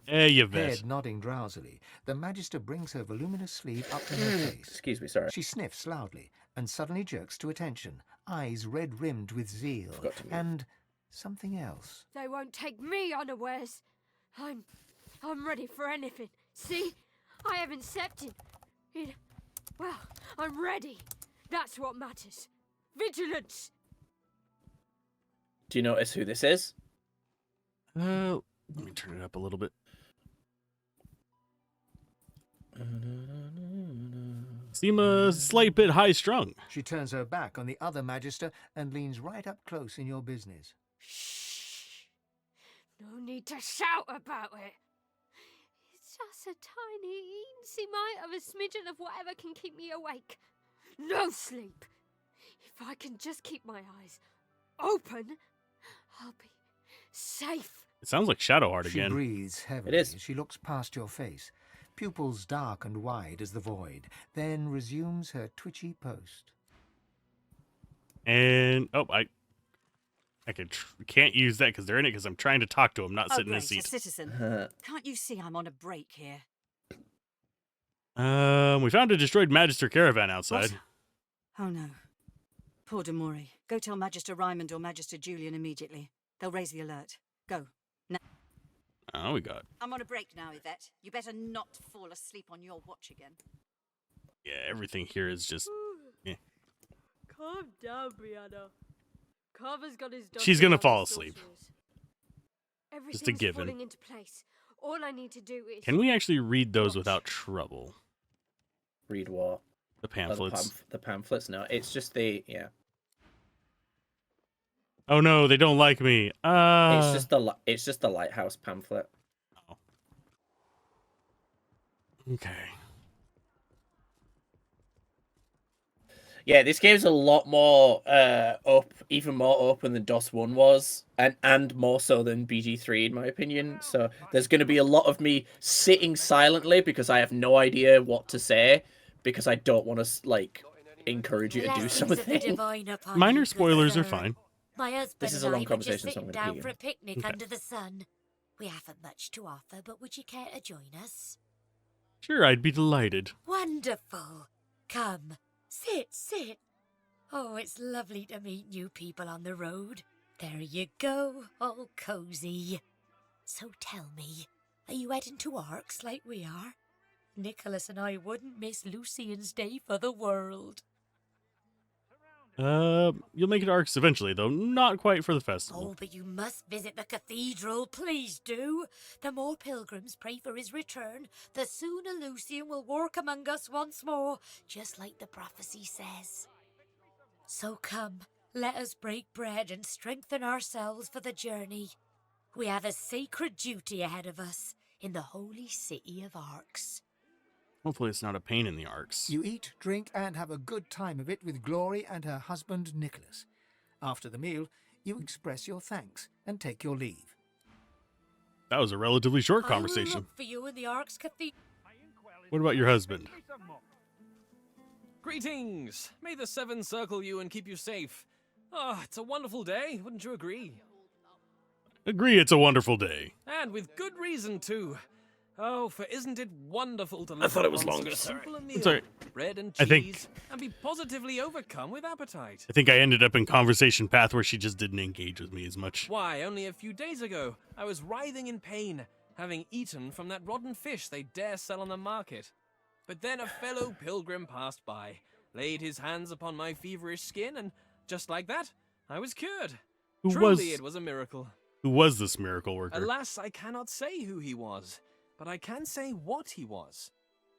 Hey, you vet. Head nodding drowsily, the Magister brings her voluminous sleeve up to her face. Excuse me, sorry. She sniffs loudly and suddenly jerks to attention, eyes red-rimmed with zeal, Forgot to mute. and something else. They won't take me unawares. I'm ready for anything. See? I haven't stepped in. Well, I'm ready. That's what matters. Vigilance! Do you notice who this is? Let me turn it up a little bit. Seem a slight bit high-strung. She turns her back on the other Magister and leans right up close in your business. Shh. No need to shout about it. It's just a tiny, eensy mite of a smidgen of whatever can keep me awake. No sleep. If I can just keep my eyes open, I'll be safe. It sounds like Shadowheart She again. breathes heavily It is. as she looks past your face, pupils dark and wide as the void, then resumes her twitchy post. And can't use that because they're in it because I'm trying to talk to him, not Oh, sit in a great, a seat. citizen. Can't you see I'm on a break here? We found a destroyed Magister caravan outside. What? Oh no. Poor Demori. Go tell Magister Raymond or Magister Julian immediately. They'll raise the alert. Go. Now. Oh, we got. I'm on a break now, Yvette. You better not fall asleep on your watch again. Yeah, everything here is just. Yeah. Calm down, Brianna. Carver's got his She's gonna fall asleep. Everything's given. falling into place. All I need to do is... Can we actually read those without trouble? Read what? The pamphlets. The pamphlets? No, it's just the... Yeah. Oh no, they don't like me. It's just the lighthouse pamphlet. Oh. Okay. Yeah, this game's a lot more even more open than DOS 1 was, and more so than BG3 in my opinion. So there's going to be a lot of me sitting silently because I have no idea what to say because I don't want to like encourage you to do Blessings of the something. divine upon Minor you, good spoilers are sir. fine. My husband This is a and long I were just conversation, so I'm sitting gonna down pee for a picnic Okay. under the sun. We haven't much to offer, but would you care to join us? Sure, I'd be delighted. Wonderful. Come, sit. Oh, it's lovely to meet new people on the road. There you go, all cozy. So tell me, are you heading to Arks like we are? Nicholas and I wouldn't miss Lucian's Day for the world. You'll make it to Arcs eventually, though not quite for the festival. Oh, but you must visit the cathedral, please do. The more pilgrims pray for his return, the sooner Lucian will walk among us once more, just like the prophecy says. So come, let us break bread and strengthen ourselves for the journey. We have a sacred duty ahead of us in the holy city of Arcs. Hopefully it's not a pain in the Arcs. You eat, drink, and have a good time of it with Glory and her husband Nicholas. After the meal, you express your thanks and take your leave. That was a relatively short I will conversation. look for you in the Arcs Cathedral. What about your husband? Greetings! May the Seven circle you and keep you safe. Ah, it's a wonderful day, wouldn't you agree? Agree, it's a wonderful day. And with good reason, too. Oh, for isn't it wonderful to I look thought it was upon longer, so sorry. simple a It's meal, alright. bread and I think- cheese, and be positively overcome with appetite. I think I ended up in conversation path where she just didn't engage with me as much. Why, only a few days ago, I was writhing in pain, having eaten from that rotten fish they dare sell on the market. But then a fellow pilgrim passed by, laid his hands upon my feverish skin, and just like that, I was cured. Truly, it was a miracle. Who was this miracle worker? Alas, I cannot say who he was, but I can say what he was.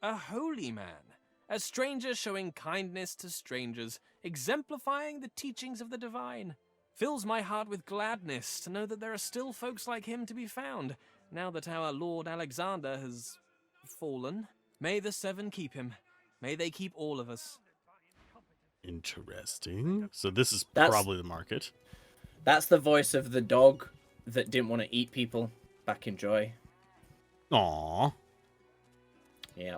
A holy man. A stranger showing kindness to strangers, exemplifying the teachings of the divine. Fills my heart with gladness to know that there are still folks like him to be found, now that our Lord Alexander has fallen. May the Seven keep him. May they keep all of us. Interesting. So this is That's- probably the market. That's the voice of the dog that didn't want to eat people back in Joy. Aww. Yeah.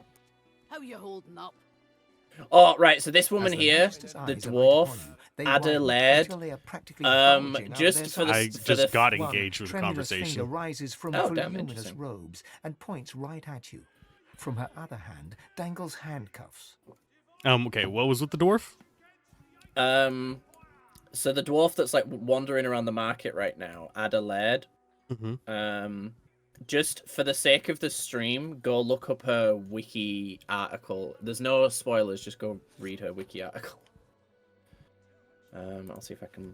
How you holding up? Oh, right, so this woman As the here, master's the eyes are dwarf, upon you, they widen Adelaide, until they are practically bulging out just of their for the- I sides. just got One engaged with the tremulous conversation. finger rises from Oh, damn, voluminous interesting. robes and points right at you. From her other hand dangles handcuffs. Okay, what was with the dwarf? So the dwarf that's like wandering around the market right now, Adelaide, Mm-hmm. just for the sake of the stream, go look up her wiki article. There's no spoilers, just go read her wiki article. I'll see if I can.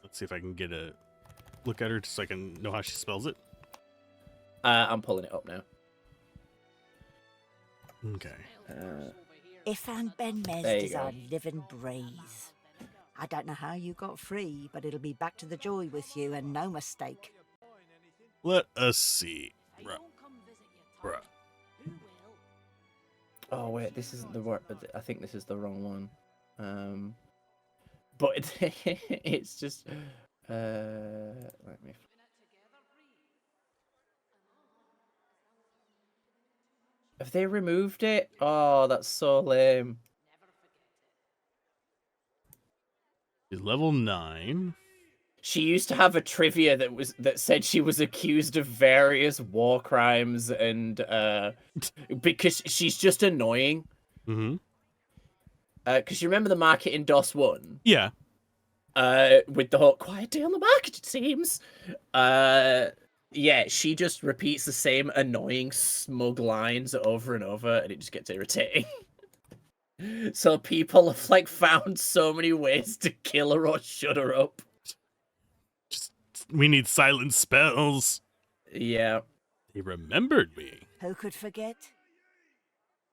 Let's see if I can get a look at her just so I can know how she spells it. I'm pulling it up now. Okay. Ifan Ben There Mezd you is go. our living breeze. I don't know how you got free, but it'll be back to the joy with you and no mistake. Let us see. Bruh. Oh wait, this isn't the one. I think this is the wrong one. But it's just. Let me. Have they removed it? Oh, that's so lame. She's level 9. She used to have a trivia that said she was accused of various war crimes and because she's just annoying. Mm-hmm. Because you remember the market in DOS 1? Yeah. With the whole quiet day on the market, it seems. Yeah, she just repeats the same annoying, smug lines over and over, and it just gets irritating. So people have like found so many ways to kill her or shut her up. We need silent spells. Yeah. He remembered me. Who could forget?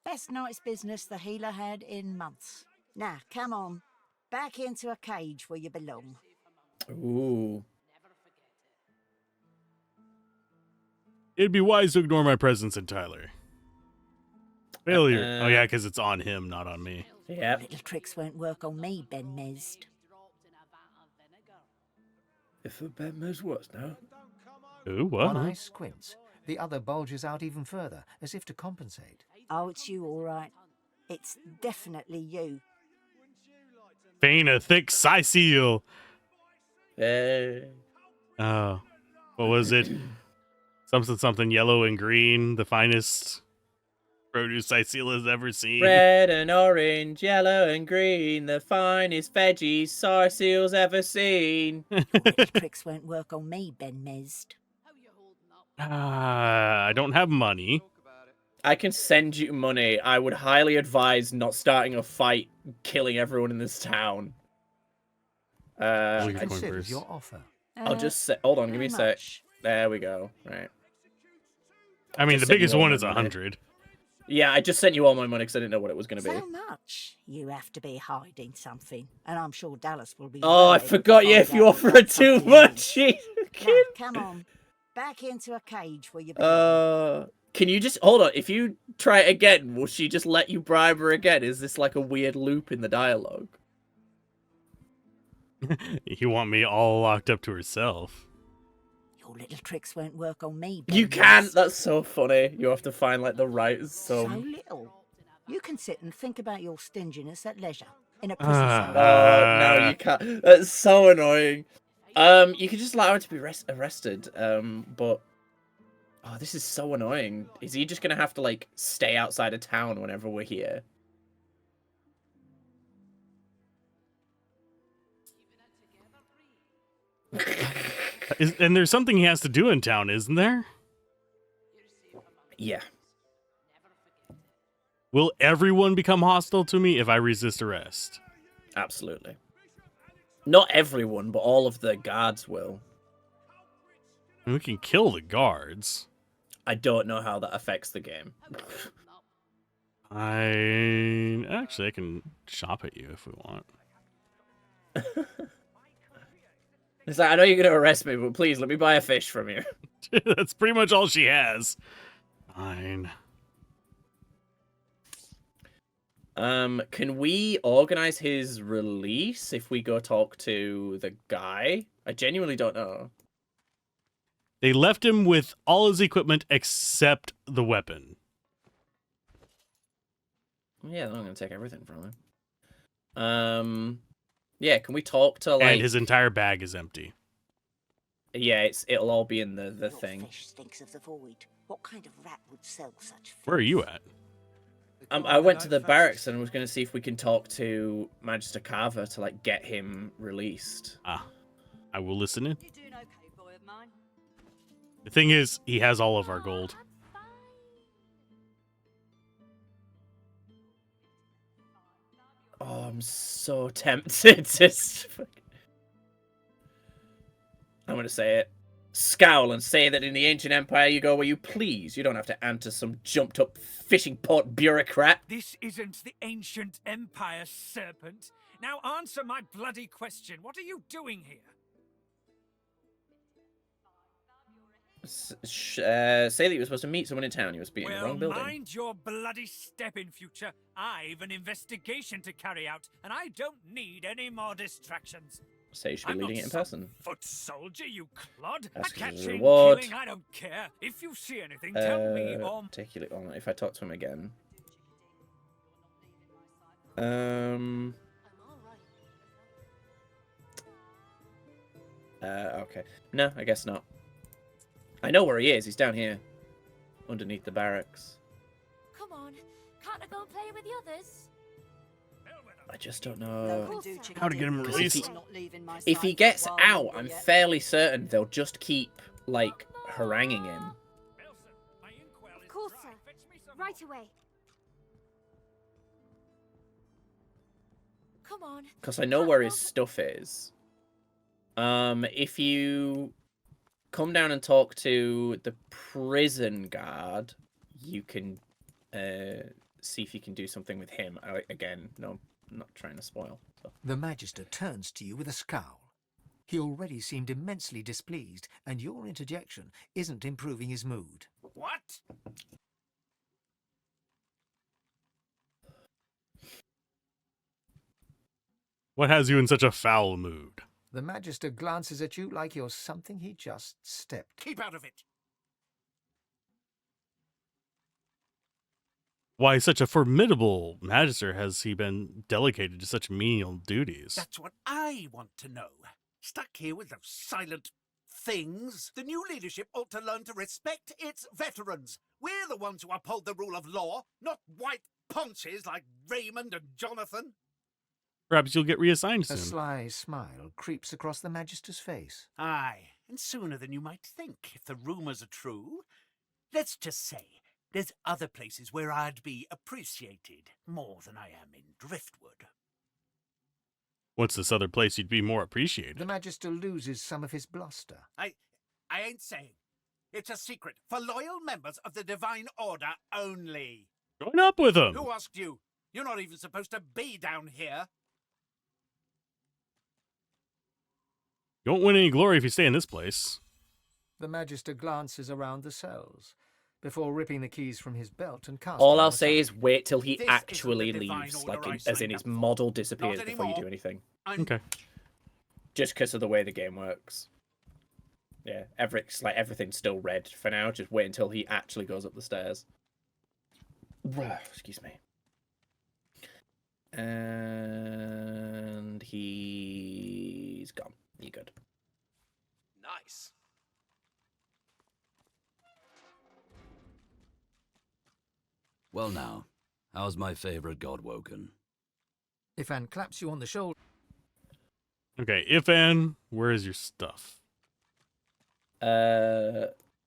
Best night's business the healer had in months. Now, come on. Back into a cage where you belong. Ooh. It'd be wise to ignore my presence in Tyler. Failure. Oh yeah, because it's on him, not on me. Yeah. Little tricks won't work on me, Ben Mezd. If a Ben Mez was now. Ooh, what? One eye squints. The other bulges out even further, as if to compensate. Oh, it's you, all right. It's definitely you. Fane, a thick Sicil. Hey. Oh, what was it? Something yellow and green. The finest produce Sicil has ever seen. Red and orange, yellow and green, the finest veggies Sarseal's ever seen. Little tricks won't work on me, Ben Mezd. I don't have money. I can send you money. I would highly advise not starting a fight killing everyone in this town. Consider your offer. I'll just say, hold on, give me a how sec. much? There we go. Right. I mean, Just the sent you biggest all one my is money. 100. Yeah, I just sent you all my money because I didn't know what it was going to be. So much. You have to be hiding something, and I'm sure Dallas will be. Oh, I worried forgot. to Yeah, find if you out offer you've her got too something much, hid. she. Now, come on, back into a cage where you belong. Can you just hold on? If you try it again, will she just let you bribe her again? Is this like a weird loop in the dialogue? You want me all locked up to herself? Your little tricks won't work on me. You Baby. can't. That's so funny. You have to find like the right So sum. little. You can sit and think about your stinginess at leisure in a prison cell. Oh no, you can't. That's so annoying. You could just allow her to be arrested. But oh, this is so annoying. Is he just gonna have to like stay outside of town whenever we're here? And there's something he has to do in town, isn't there? Yeah. Will everyone become hostile to me if I resist arrest? Absolutely. Not everyone, but all of the guards will. And we can kill the guards. I don't know how that affects the game. I can shop at you if we want. It's like, I know you're gonna arrest me, but please let me buy a fish from you. That's pretty much all she has. Fine. Can we organize his release if we go talk to the guy? I genuinely don't know. They left him with all his equipment except the weapon. Yeah, they're not gonna take everything from him. Yeah, can we talk to like? And his entire bag is empty. Yeah, it'll all be in the thing. Fish stinks of the void. What kind of rat would sell such fish? Where are you at? I went to the barracks and was gonna see if we can talk to Magister Carver to like get him released. I will listen in. You're doing okay, boy of mine. The thing is, he has all of our gold. Oh, I'm so tempted to. I'm gonna say it. Scowl and say that in the ancient empire you go where you please. You don't have to answer some jumped-up fishing port bureaucrat. This isn't the ancient empire, serpent. Now answer my bloody question. What are you doing here? Say that you were supposed to meet someone in town. You must be in the wrong building. Mind your bloody step in future. I've an investigation to carry out, and I don't need any more distractions. Say you should be leading it in person. Foot soldier, you clod. Ask for a Catching, reward. killing, I don't care. If you see anything, tell me or... Particularly on if I talk to him again. Okay. No, I guess not. I know where he is. He's down here. Underneath the barracks. Come on, can't I go and play with the others? I just don't know. How to get him released. If he gets out, I'm fairly certain they'll just keep, like, haranguing him. Of course, sir. Right away. Come on. Because I know where his stuff is. If you come down and talk to the prison guard, you can see if you can do something with him. Again, no, I'm not trying to spoil. So. The Magister turns to you with a scowl. He already seemed immensely displeased, and your interjection isn't improving his mood. What? What has you in such a foul mood? The Magister glances at you like you're something he just stepped. Keep out of it. Why such a formidable magister has he been delegated to such menial duties? That's what I want to know. Stuck here with those silent things. The new leadership ought to learn to respect its veterans. We're the ones who uphold the rule of law, not white ponches like Raymond and Jonathan. Perhaps you'll get reassigned A soon. sly smile creeps across the Magister's face. Aye, and sooner than you might think, if the rumours are true. Let's just say, there's other places where I'd be appreciated more than I am in Driftwood. What's this other place you'd be more appreciated? The Magister loses some of his bluster. I ain't saying. It's a secret for loyal members of the Divine Order only. Join up with them. Who asked you? You're not even supposed to be down here. You won't win any glory if you stay in this place. The Magister glances around the cells before ripping the keys from his belt and casting All them I'll say is aside. wait till he This actually isn't the divine leaves, order like I as in signed his up for. model disappears Not before you do anymore. anything. Okay. Just because of the way the game works. Yeah, everything's still red for now. Just wait until he actually goes up the stairs. Excuse me. And he's gone. You good? Nice. Well now, how's my favorite god woken? Ifan claps you on the shoulder. Okay, Ifan, where is your stuff?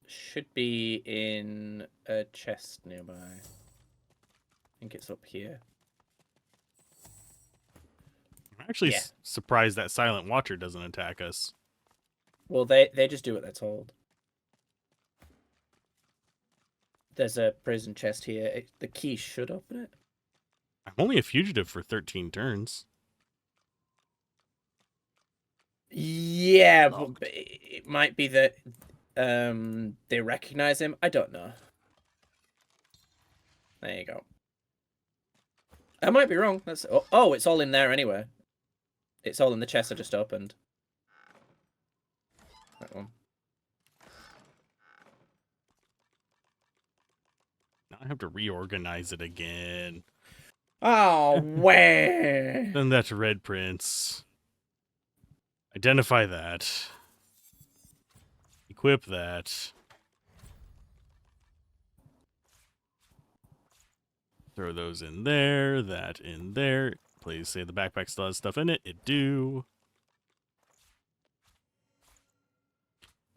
Should be in a chest nearby. I think it's up here. I'm actually Yeah. surprised that Silent Watcher doesn't attack us. Well, they just do what they're told. There's a prison chest here. The key should open it. I'm only a fugitive for 13 turns. Yeah, but it might be that they recognize him. I don't know. There you go. I might be wrong. That's oh, it's all in there anyway. It's all in the chest I just opened. That one. Now I have to reorganize it again. Oh, where? Send that to Red Prince. Identify that. Equip that. Throw those in there, that in there. Please say the backpack still has stuff in it. It do.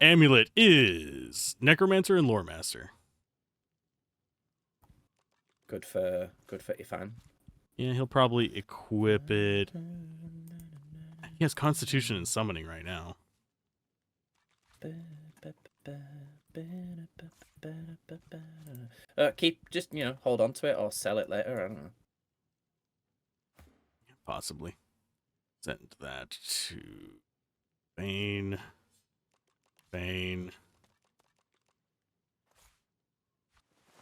Amulet is Necromancer and Lore Master. Good for Ifan. Yeah, he'll probably equip it. He has Constitution and Summoning right now. Just hold on to it or sell it later. I don't know. Possibly. Send that to Fane. Fane.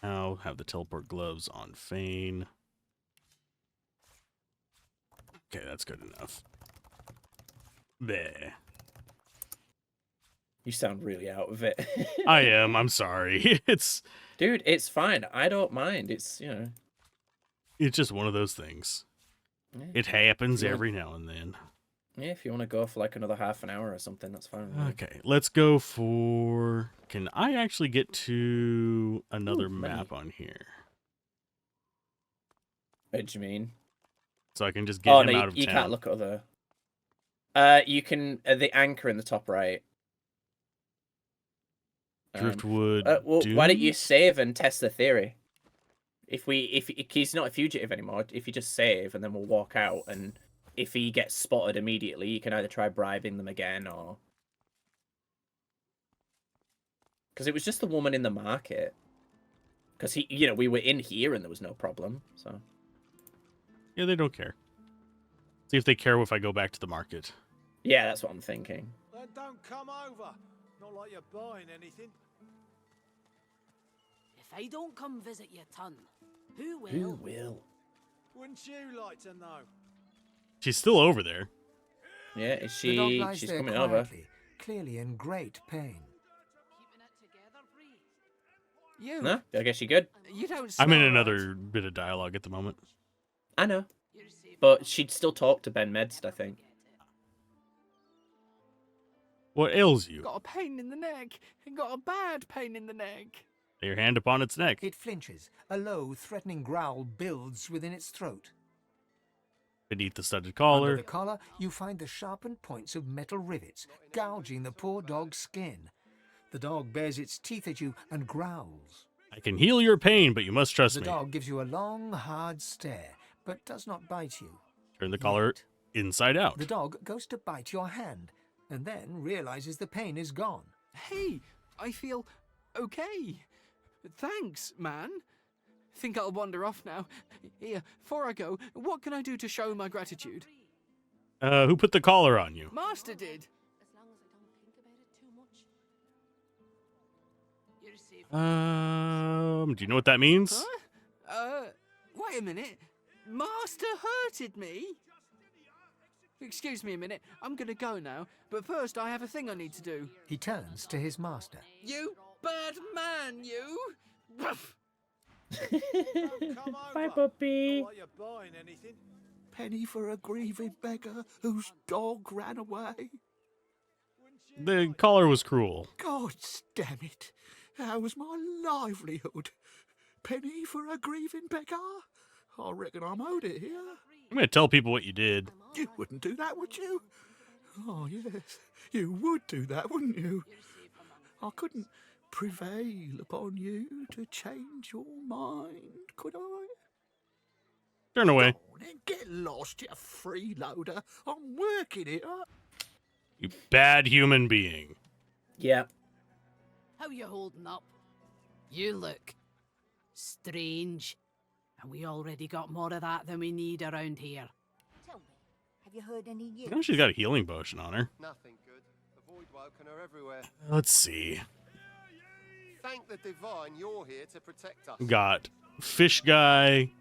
Now have the teleport gloves on Fane. Okay, that's good enough. There. You sound really out of it. I am. I'm sorry. Dude, it's fine. I don't mind. It's It's just one of those things. Yeah. It happens Yeah. every now and then. Yeah, if you want to go for like another half an hour or something, that's fine. with me. Okay, let's go for... Can I actually get to another map on here? What do you mean? So I can just get him no, out of you town. can't look at other. You can the anchor in the top right. Driftwood. Well, why don't you Dunes? save and test the theory? If he's not a fugitive anymore, if you just save and then we'll walk out, and if he gets spotted immediately, you can either try bribing them again or. Because it was just the woman in the market. Because we were in here and there was no problem. So. Yeah, they don't care. See if they care if I go back to the market. Yeah, that's what I'm thinking. Then don't come over. Not like you're buying anything. If I don't come visit your ton, who will? Who will? Wouldn't you like to know? She's still over there. Yeah, is The dog she? lies She's there coming over. quietly, clearly in great pain. You. No, I guess you good. You don't. I'm in smell another bit of dialogue at the moment. I know, but she'd still talk to Ben Medst, I think. What ails right. you? Got a pain in the neck. Got a bad pain in the neck. Lay your hand upon its neck. It flinches. A low, threatening growl builds within its throat. Beneath the studded Under collar. the collar, you find the sharpened points of metal rivets, gouging the poor dog's skin. The dog bares its teeth at you and growls. I can heal your pain, but you must trust The me. dog gives you a long, hard stare, but does not bite you. Turn the collar inside out. The dog goes to bite your hand and then realizes the pain is gone. Hey, I feel okay. Thanks, man. Think I'll wander off now. Here, before I go, what can I do to show my gratitude? Who put the collar on you? Master did. Do you know what that means? Huh? Wait a minute. Master hurted me? Excuse me a minute. I'm gonna go now, but first I have a thing I need to do. He turns to his master. You bad man, you! Bye, puppy. Penny for a grieving beggar whose dog ran away. The collar was cruel. God damn it. How's my livelihood? Penny for a grieving beggar? I reckon I'm owed it here. I'm going to tell people what you did. You wouldn't do that, would you? Oh, yes. You would do that, wouldn't you? I couldn't prevail upon you to change your mind, could I? Turn away. Go on then, get lost, you freeloader. I'm working it up. You bad human being. Yeah. How you holding up? You look strange. And we already got more of that than we need around here. Tell me, have you heard any news? I know she's got a healing potion on her. Nothing good. The void woken are everywhere. Let's see. Thank the divine you're here to protect us. Got fish guy,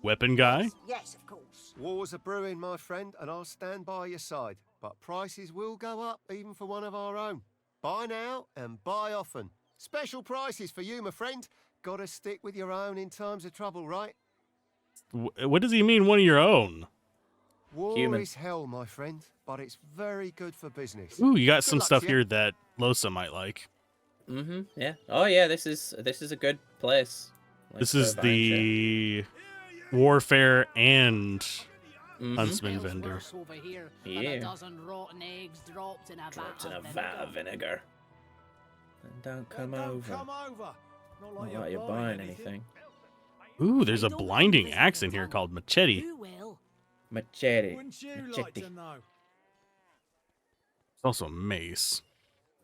weapon guy. Yes, of course. Wars are brewing, my friend, and I'll stand by your side. But prices will go up, even for one of our own. Buy now and buy often. Special prices for you, my friend. Gotta stick with your own in times of trouble, right? What does he mean, one of your own? War is hell, my friend, but it's very good for business. Ooh, you got Good some luck stuff to you. here that Losa might like. Mm-hmm. Yeah. Oh yeah. This is a good place. This is the warfare and huntsman Smells vendor. worse over here than Yeah. a dozen rotten eggs dropped in a vat of vinegar. And don't come over. Not like you're buying anything. Ooh, there's a blinding axe in here called machete. Machete. Wouldn't you like Machete. to know? It's also a mace.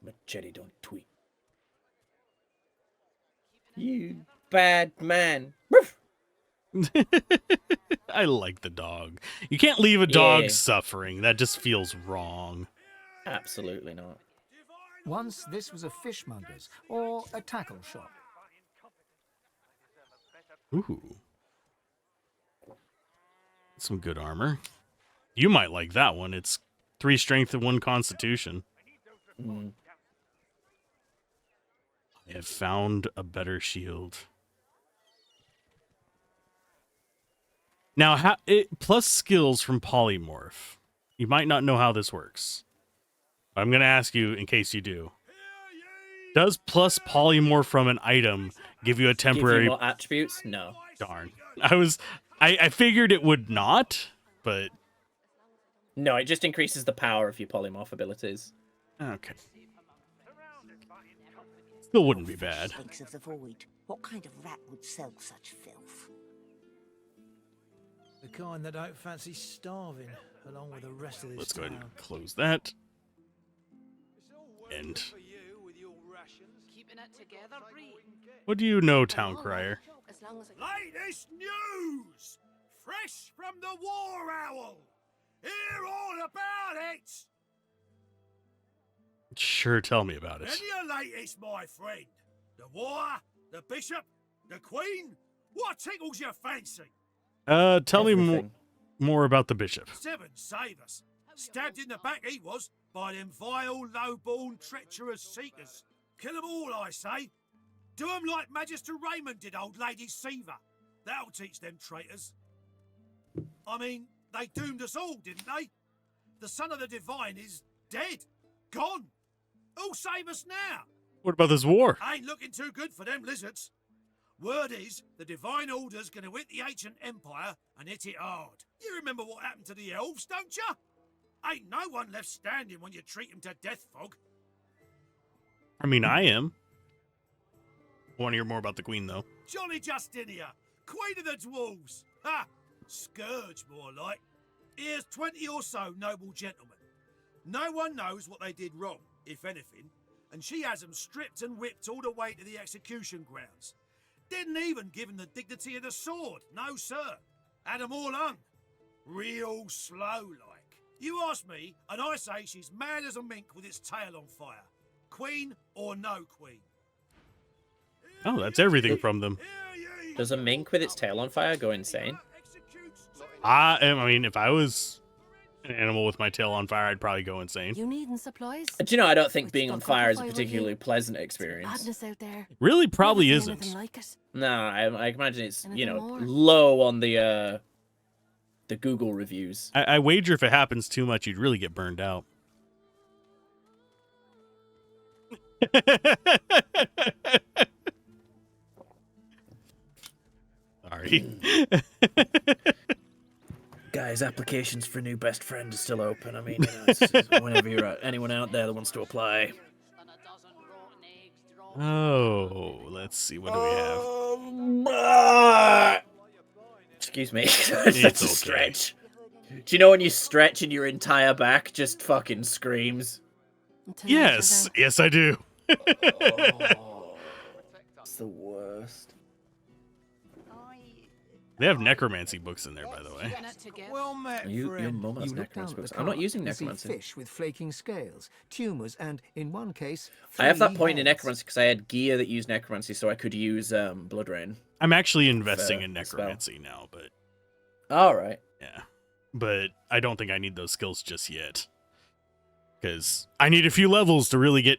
Machete don't tweet. You bad man. I like the dog. You can't leave a dog Yeah. suffering. That just feels wrong. Absolutely not. Once this was a fishmonger's or a tackle shop. Ooh. Some good armor. You might like that one. It's 3 strength and 1 constitution. Mm. I have found a better shield. Now, plus skills from polymorph. You might not know how this works. I'm going to ask you in case you do. Does plus polymorph from an item give you a temporary... Give you more attributes? No. Darn. I figured it would not, but... No, it just increases the power of your polymorph abilities. Okay. Still wouldn't be bad. Thinks of the void. What kind of rat would sell such filth? The kind that don't fancy starving, along with the rest of this Let's go ahead town. and close that. And Keeping it together, Bree. what do you know, Town Crier? Latest news! Fresh from the War Owl! Hear all about it! Sure, tell me about it. And your latest, my friend? The war, the bishop, the queen? What tickles your fancy? Tell me more about the bishop. 7 save us. Stabbed in the back he was by them vile, low-born, treacherous seekers. Kill 'em all, I say. Do 'em like Magister Raymond did old Lady Seaver. That'll teach them traitors. I mean, they doomed us all, didn't they? The son of the divine is dead. Gone. Who'll save us now? What about this war? Ain't looking too good for them lizards. Word is, the Divine Order's gonna hit the ancient empire and hit it hard. You remember what happened to the elves, don't ya? Ain't no one left standing when you treat 'em to death, Fog. I mean, I am. Want to hear more about the queen, though. Jolly Justinia, Queen of the Dwarves. Ha! Scourge, more like. Here's 20 or so noble gentlemen. No one knows what they did wrong, if anything, and she has them stripped and whipped all the way to the execution grounds. Didn't even give them the dignity of the sword, no sir. Had them all hung. Real slow like. You ask me, and I say she's mad as a mink with its tail on fire. Queen or no queen. Oh, that's everything from them. Does a mink with its tail on fire go insane? I mean, if I was an animal with my tail on fire, I'd probably go insane. You needing supplies? Do you know, I don't think being on fire is a particularly pleasant experience. Madness out there. Really, probably Never seen isn't. anything like it. No, I imagine it's, you know, more? low on the Google reviews. I wager if it happens too much, you'd really get burned out. Sorry. Guys, applications for new best friend is still open. I mean, you know, it's whenever you're anyone out there that wants to apply. Oh, let's see. What do we have? Excuse me. That's a stretch. Do you know when you stretch and your entire back just fucking screams? Yes, yes, I do. It's the worst. They have necromancy books in there, by the way. Well met, Your mum has You look down necromancy at the books. I'm not card using and see necromancy. fish with flaking scales, tumours, and in one case, I have that 3 point in heads. necromancy because I had gear that used necromancy, so I could use blood rain. I'm actually investing in spell. necromancy now, but All right. yeah, but I don't think I need those skills just yet because I need a few levels to really get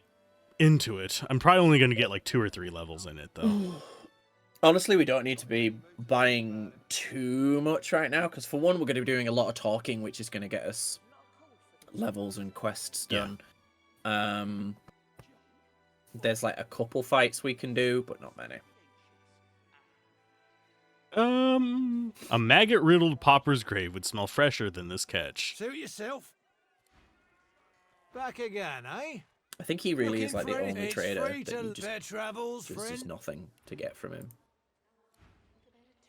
into it. I'm probably only going to get like 2 or 3 levels in it though. Honestly, we don't need to be buying too much right now, because for one, we're going to be doing a lot of talking, which is going to get us levels and quests done. There's like a couple fights we can do, but not many. A maggot-riddled pauper's grave would smell fresher than this catch. Suit yourself. Back again, eh? I think he really is like the Looking for only it? trader It's free that you to fair travels, there's friend. just nothing to get from him.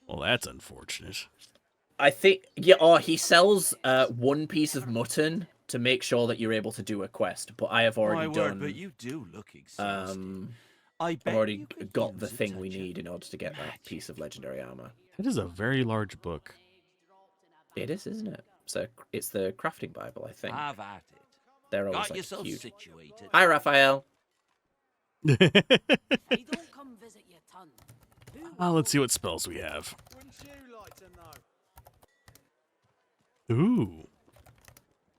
Well, that's unfortunate. I think, yeah, or he sells one piece of mutton to make sure that you're able to do a quest, but I have already My done. word, but you do look exhausted. I've already got the thing we need in order to get that piece of legendary armor. That is a very large book. It is, isn't it? So it's the crafting Bible, I think. Have at it. They're always Got like yourself huge. situated. Hi, Raphael. Let's see what spells we have. Ooh.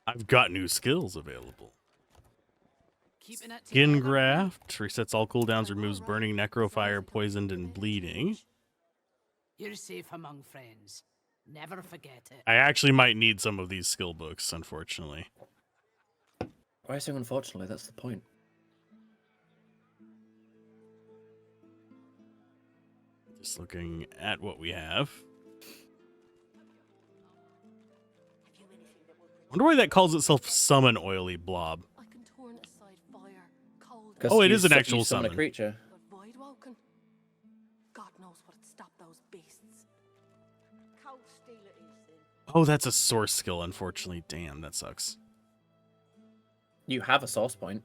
I've got new skills available. Skin Graft resets all cooldowns, removes burning, necrofire, poisoned, and bleeding. You're safe among friends. Never forget it. I actually might need some of these skill books, unfortunately. Why saying unfortunately? That's the point. Just looking at what we have. Wonder why that calls itself Summon Oily Blob. Oh, it is an actual summon a summon. creature. God knows what'd stop those beasts. Oh, that's a source skill, unfortunately. Damn, that sucks. You have a source point.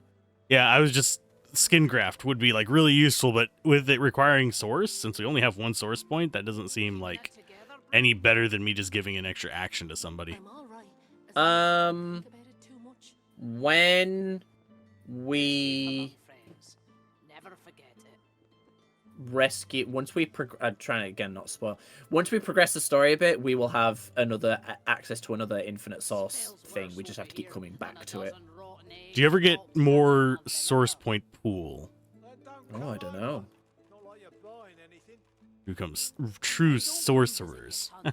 Yeah, I was just... Skin Graft would be, like, really useful, but with it requiring source, since we only have one source point, that doesn't seem, like, any better than me just giving an extra action to somebody. When we rescue, once we I'm trying to again not spoil. Once we progress the story a bit, we will have another access to another infinite source thing. We just have to keep coming back to it. Do you ever get more source point pool? Oh, I don't know. Who comes true sorcerers? I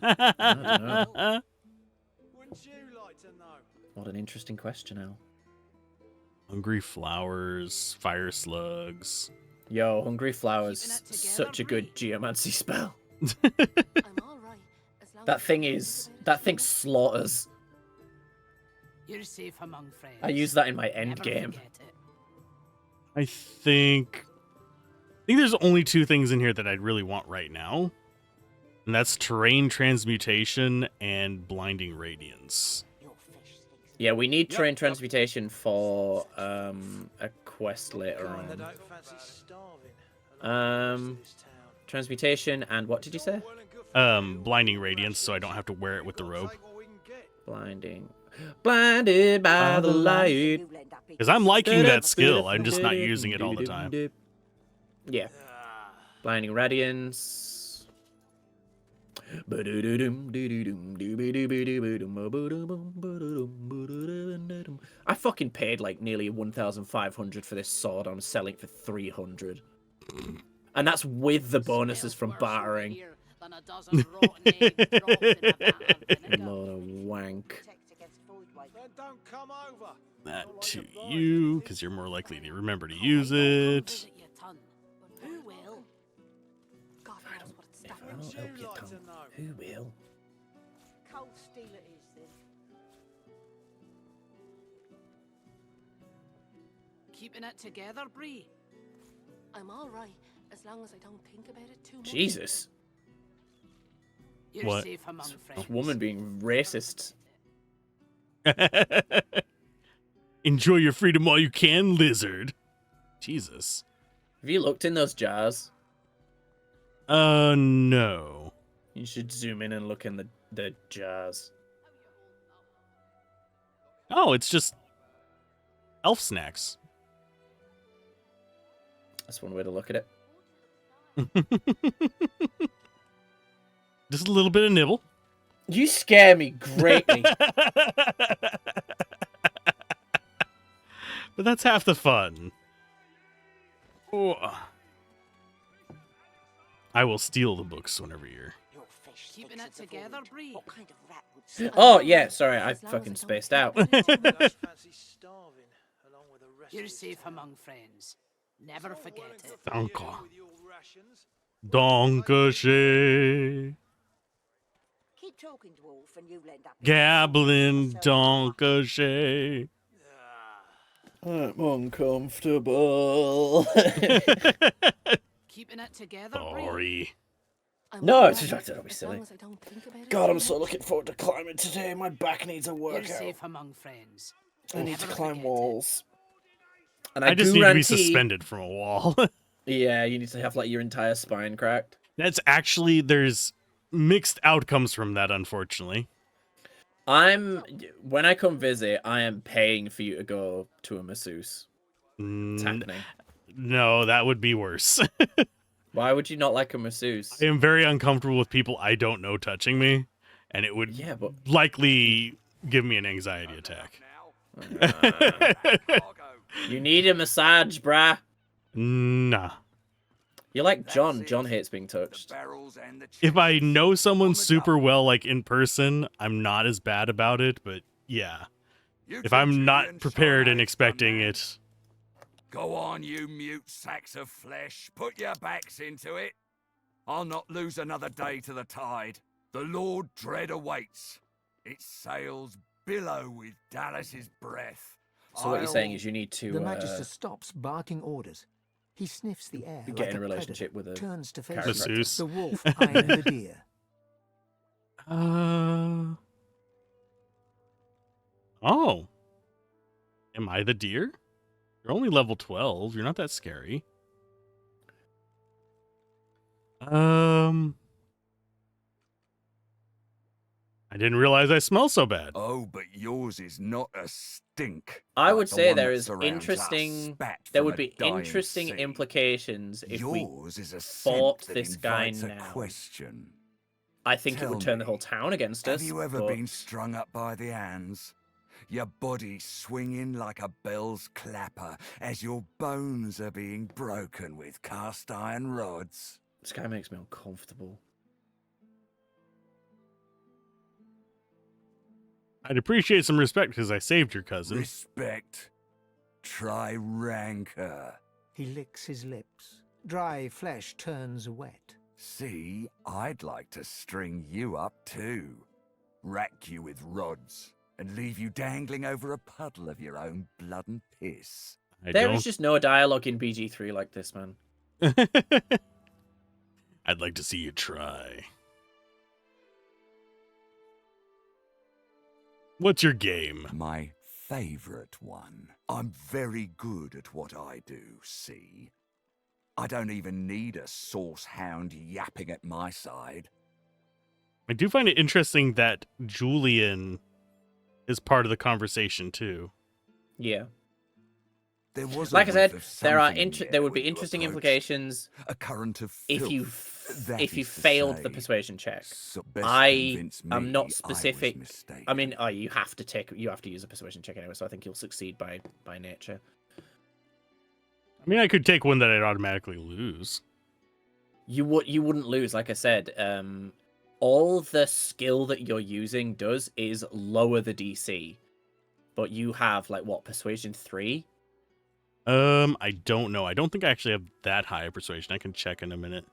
don't know. What an interesting question, Al. Hungry flowers, fire slugs. Yo, Hungry Flowers, such a good geomancy spell. That thing slaughters. You're safe among friends. I use that in my end Never game. forget it. I think there's only 2 things in here that I'd really want right now. And that's terrain transmutation and blinding radiance. Yeah, we need terrain transmutation for a quest later on. Transmutation and what did you say? Blinding radiance, so I don't have to wear it with the robe. Blinded by the light. Because I'm liking that skill, I'm just not using it all the time. Yeah. Blinding radiance. I fucking paid like nearly 1,500 for this sword. I'm selling for 300. And that's with the bonuses from bartering. Load of wank. That to you, because you're more likely to remember to use it. Who will? God knows what it's If I don't help your tongue, who will? Cold steel it is then. Keeping it together, Bree? I'm all right as long as I don't think about it too much. Jesus. You're What? safe among friends. This woman being racist. Enjoy your freedom while you can, lizard. Jesus. Have you looked in those jars? No. You should zoom in and look in the jars. Oh, it's just elf snacks. That's one way to look at it. Just a little bit of nibble. You scare me greatly. But that's half the fun. Oh. I will steal the books whenever you're... Keeping it together, Bree? Oh, yeah, sorry, I fucking spaced out. You're safe among friends. Never forget it. Danke. Dankeschön. Keep talking, dwarf, and you'll end up. Gablin Dankeschön. I'm uncomfortable. Keeping it together, Sorry. No, it's just, don't be silly. God, I'm so looking forward to climbing today. My back needs a You're workout. safe among friends. I need to Never climb forget walls. And I just need to be suspended from a wall. Yeah, you need to have like your entire spine cracked. That's actually, there's mixed outcomes from that, unfortunately. When I come visit, I am paying for you to go to a masseuse. It's happening. No, that would be worse. Why would you not like a masseuse? I am very uncomfortable with people I don't know touching me, and it would likely give me an anxiety attack. You need a massage, brah. Nah. You're like John. John hates being touched. If I know someone super well, like in person, I'm not as bad about it, but yeah. If I'm not prepared and expecting it... Go on, you mute sacks of flesh. Put your backs into it. I'll not lose another day to the tide. The Lord Dread awaits. Its sails billow with Dallas's breath. So what you're saying is you need to... The Magister stops barking orders. He sniffs the air get like in a predator, relationship with a turns to face masseuse. the wolf eyeing the deer. Oh. Am I the deer? You're only level 12. You're not that scary. I didn't realize I smell so bad. Oh, but yours is not a stink. I like would the say one there that is surrounds us, interesting. spat There from would a be dying interesting sea. implications if Yours we is a fought scent that this guy invites a now. question. I think it Tell would turn the me, whole town against us. Have you ever but- been strung up by the hands? Your body swinging like a bell's clapper as your bones are being broken with cast iron rods. This guy makes me uncomfortable. I'd appreciate some respect because I saved your cousin. Respect. Try rancor. He licks his lips. Dry flesh turns wet. See, I'd like to string you up too. Rack you with rods and leave you dangling over a puddle of your own blood and piss. There is just no dialogue in BG3 like this, man. I'd like to see you try. What's your game? My favorite one. I'm very good at what I do, see? I don't even need a source hound yapping at my side. I do find it interesting that Julian is part of the conversation too. Yeah. There was Like I a whiff said, of there are something there would when be you interesting approached. implications A current of if you filth, that if you is to failed the say. persuasion check. So best I convince am me not I was specific. mistaken. I mean, you have to use a persuasion check anyway, so I think you'll succeed by nature. I mean, I could take one that I'd automatically lose. You wouldn't lose, like I said. All the skill that you're using does is lower the DC, but you have like what, persuasion 3? I don't know. I don't think I actually have that high a persuasion. I can check in a minute.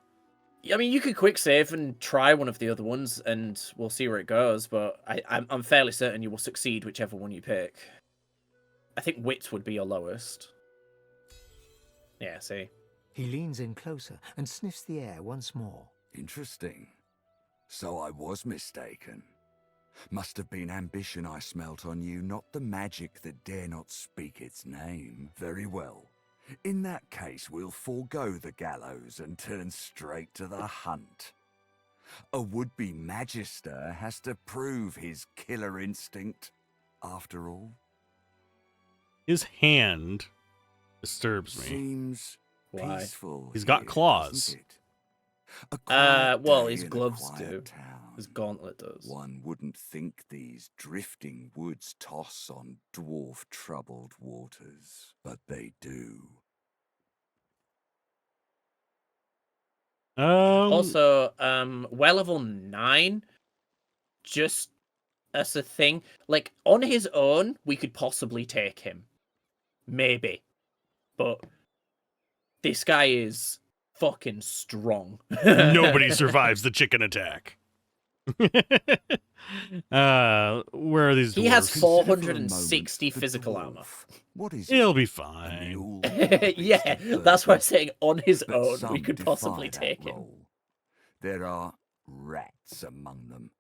I mean, you could quick save and try one of the other ones, and we'll see where it goes. But I'm fairly certain you will succeed whichever one you pick. I think wits would be your lowest. Yeah, see. He leans in closer and sniffs the air once more. Interesting. So I was mistaken. Must have been ambition I smelt on you, not the magic that dare not speak its name. Very well. In that case, we'll forego the gallows and turn straight to the hunt. A would-be magister has to prove his killer instinct, after all. His hand disturbs me. Seems Why? peaceful. He's got here, claws. doesn't it? A quiet Well, day his in a gloves quiet do. town. His gauntlet does. One wouldn't think these drifting woods toss on dwarf-troubled waters, but they do. Also, we're level 9. Just as a thing, like on his own, we could possibly take him, maybe, but this guy is fucking strong. Nobody survives the chicken attack. Where are these dwarves? He has 460 physical armor. What is He'll be fine. Yeah, that's why I'm saying on his But own, some we could defy possibly that take him. role. There are rats among them,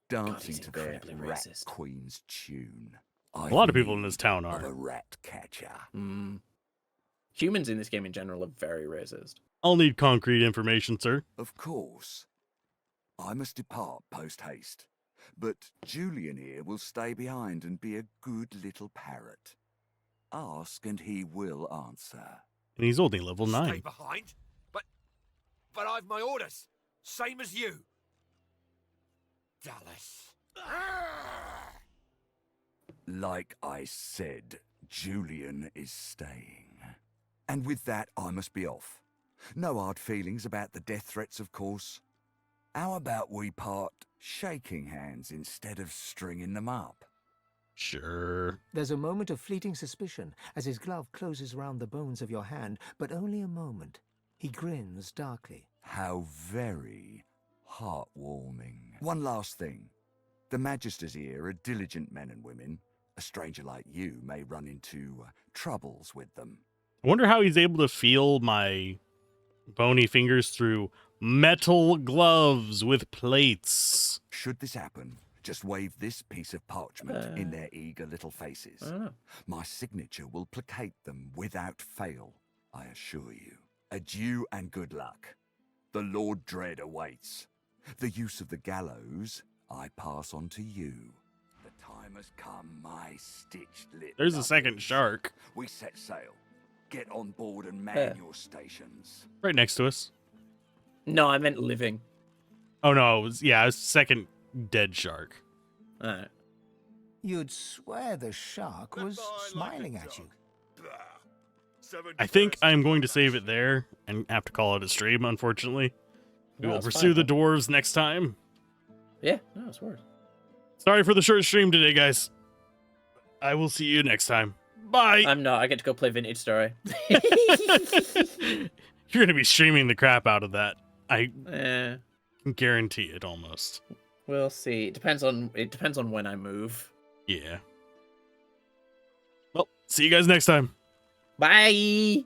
dancing to their incredibly rat racist. queen's tune. A lot of people in this town Of are. a rat catcher. Humans in this game in general are very racist. I'll need concrete information, sir. Of course. I must depart post-haste, but Julian here will stay behind and be a good little parrot. Ask and he will answer. And he's only level 9. Stay behind? But I've my orders. Same as you. Dallas. Like I said, Julian is staying. And with that, I must be off. No hard feelings about the death threats, of course. How about we part shaking hands instead of stringing them up? Sure. There's a moment of fleeting suspicion as his glove closes round the bones of your hand, but only a moment. He grins darkly. How very heartwarming. One last thing. The Magisters here are diligent men and women. A stranger like you may run into troubles with them. I wonder how he's able to feel my bony fingers through metal gloves with plates. Should this happen, just wave this piece of parchment in their eager little faces. My signature will placate them without fail, I assure you. Adieu and good luck. The Lord Dread awaits. The use of the gallows I pass on to you. The time has come, my stitched lip. There's a second shark. We set sail. Get on board and man your stations. Right next to us. No, I meant living. Oh no, it was second dead shark. Alright. You'd swear the shark was smiling at you. I think I'm going to save it there and have to call it a stream, unfortunately. We No, will that's pursue fine, the dwarves next time. Yeah, no, it's worth. Sorry for the short stream today, guys. I will see you next time. Bye. I'm not. I get to go play Vintage Story. You're going to be streaming the crap out of that. I can guarantee it almost. We'll see. It depends on when I move. Yeah. Well, see you guys next time. Bye.